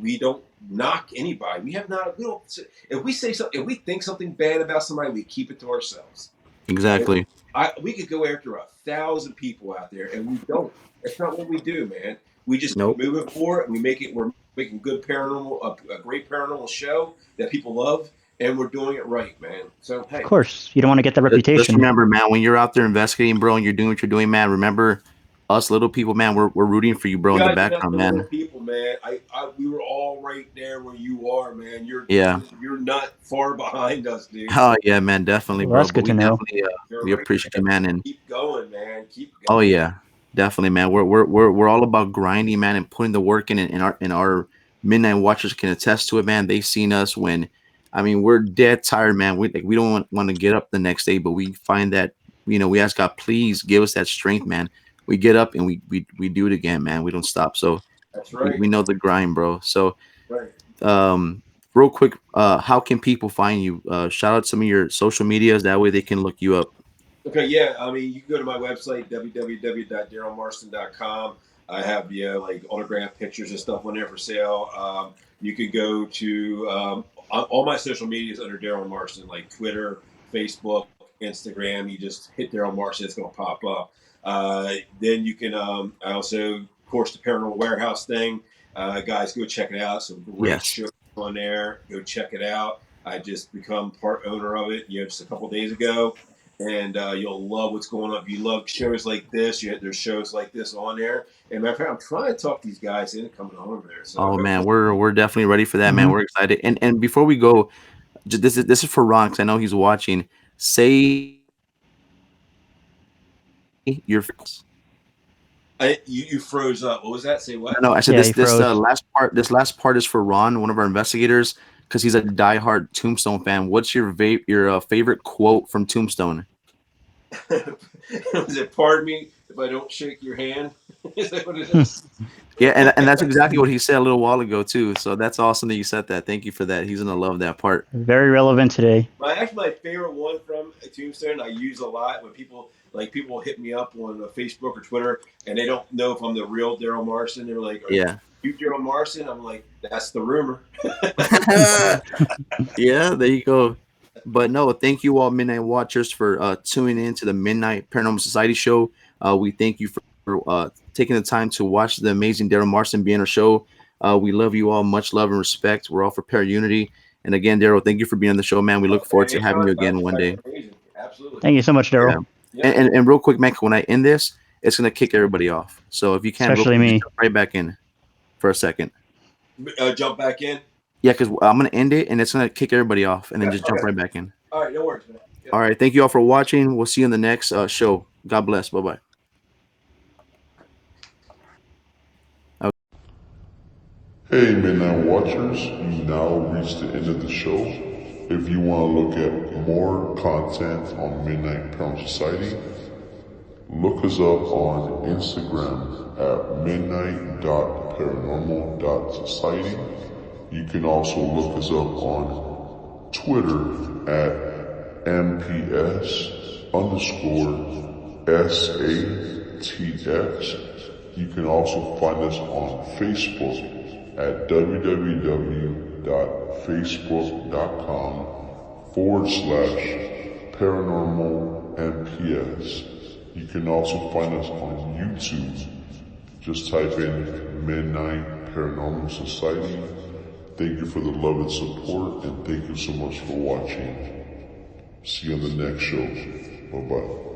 we don't knock anybody. We don't. If we say something, if we think something bad about somebody, we keep it to ourselves. Exactly. We could go after 1,000 people out there, and we don't. That's not what we do, man. We just Nope. move it forward, and we're making good paranormal, a great paranormal show that people love, and we're doing it right, man. So hey, Of course, you don't want to get that reputation. Just remember, man, when you're out there investigating, bro, and you're doing what you're doing, man, remember us little people, man, we're rooting for you, bro, in the background, man. Little people, man. We were all right there where you are, man. You're not far behind us, dude. Oh yeah, man, definitely, Well, bro. that's good to know. We appreciate you, man, and keep going, man. Keep going. Oh yeah, definitely, man. We're all about grinding, man, and putting the work in. And our midnight watchers can attest to it, man. They've seen us when, I mean, we're dead tired, man. We don't want to get up the next day, but we find that, we ask God, please give us that strength, man. We get up and we do it again, man. We don't stop. So that's right. We know the grind, bro. So right. Real quick, how can people find you? Shout out some of your social medias. That way they can look you up. Okay, yeah. I mean, you can go to my website, www.darylmarston.com. I have like autographed pictures and stuff on there for sale. You could go to all my social medias under Daryl Marston, like Twitter, Facebook, Instagram. You just hit Daryl Marston, it's going to pop up. Then you can, I also, of course, the Paranormal Warehouse thing. Guys, go check it out. Some great shows on there. Go check it out. I just become part owner of it, just a couple of days ago. And you'll love what's going on. If you love shows like this, there's shows like this on there. And matter of fact, I'm trying to talk these guys into coming on over there. So man, we're definitely ready for that, man. We're excited. And before we go, this is for Ron, because I know he's watching. Say your. You froze up. What was that? Say what? No, I said this last part is for Ron, one of our investigators, because he's a diehard Tombstone fan. What's your favorite quote from Tombstone? Was it, pardon me if I don't shake your hand? Is that what it is? Yeah, and that's exactly what he said a little while ago too. So that's awesome that you said that. Thank you for that. He's gonna love that part. Very relevant today. My favorite one from Tombstone I use a lot when people hit me up on Facebook or Twitter and they don't know if I'm the real Daryl Marston. They're like, "Are you Daryl Marston?" I'm like, "That's the rumor." Yeah, there you go. But no, thank you all Midnight Watchers for tuning in to the Midnight Paranormal Society show. We thank you for taking the time to watch the amazing Daryl Marston be on our show. We love you all. Much love and respect. We're all for Unity. And again, Daryl, thank you for being on the show, man. We look forward to having you again one day. Absolutely. Thank you so much, Daryl. Yeah. And real quick, man, when I end this, it's going to kick everybody off. So if you can, especially me, jump right back in for a second. Jump back in? Yeah, because I'm going to end it, and it's going to kick everybody off, and then just jump right back in. All right, no worries, man. Yeah. All right, thank you all for watching. We'll see you in the next show. God bless. Bye-bye. Hey Midnight Watchers, you now reached the end of the show. If you want to look at more content on Midnight Paranormal Society, look us up on Instagram at midnight.paranormal.society. You can also look us up on Twitter at MPS_SATX. You can also find us on Facebook at www.facebook.com/paranormalmps. You can also find us on YouTube. Just type in Midnight Paranormal Society. Thank you for the love and support, and thank you so much for watching. See you on the next show. Bye-bye.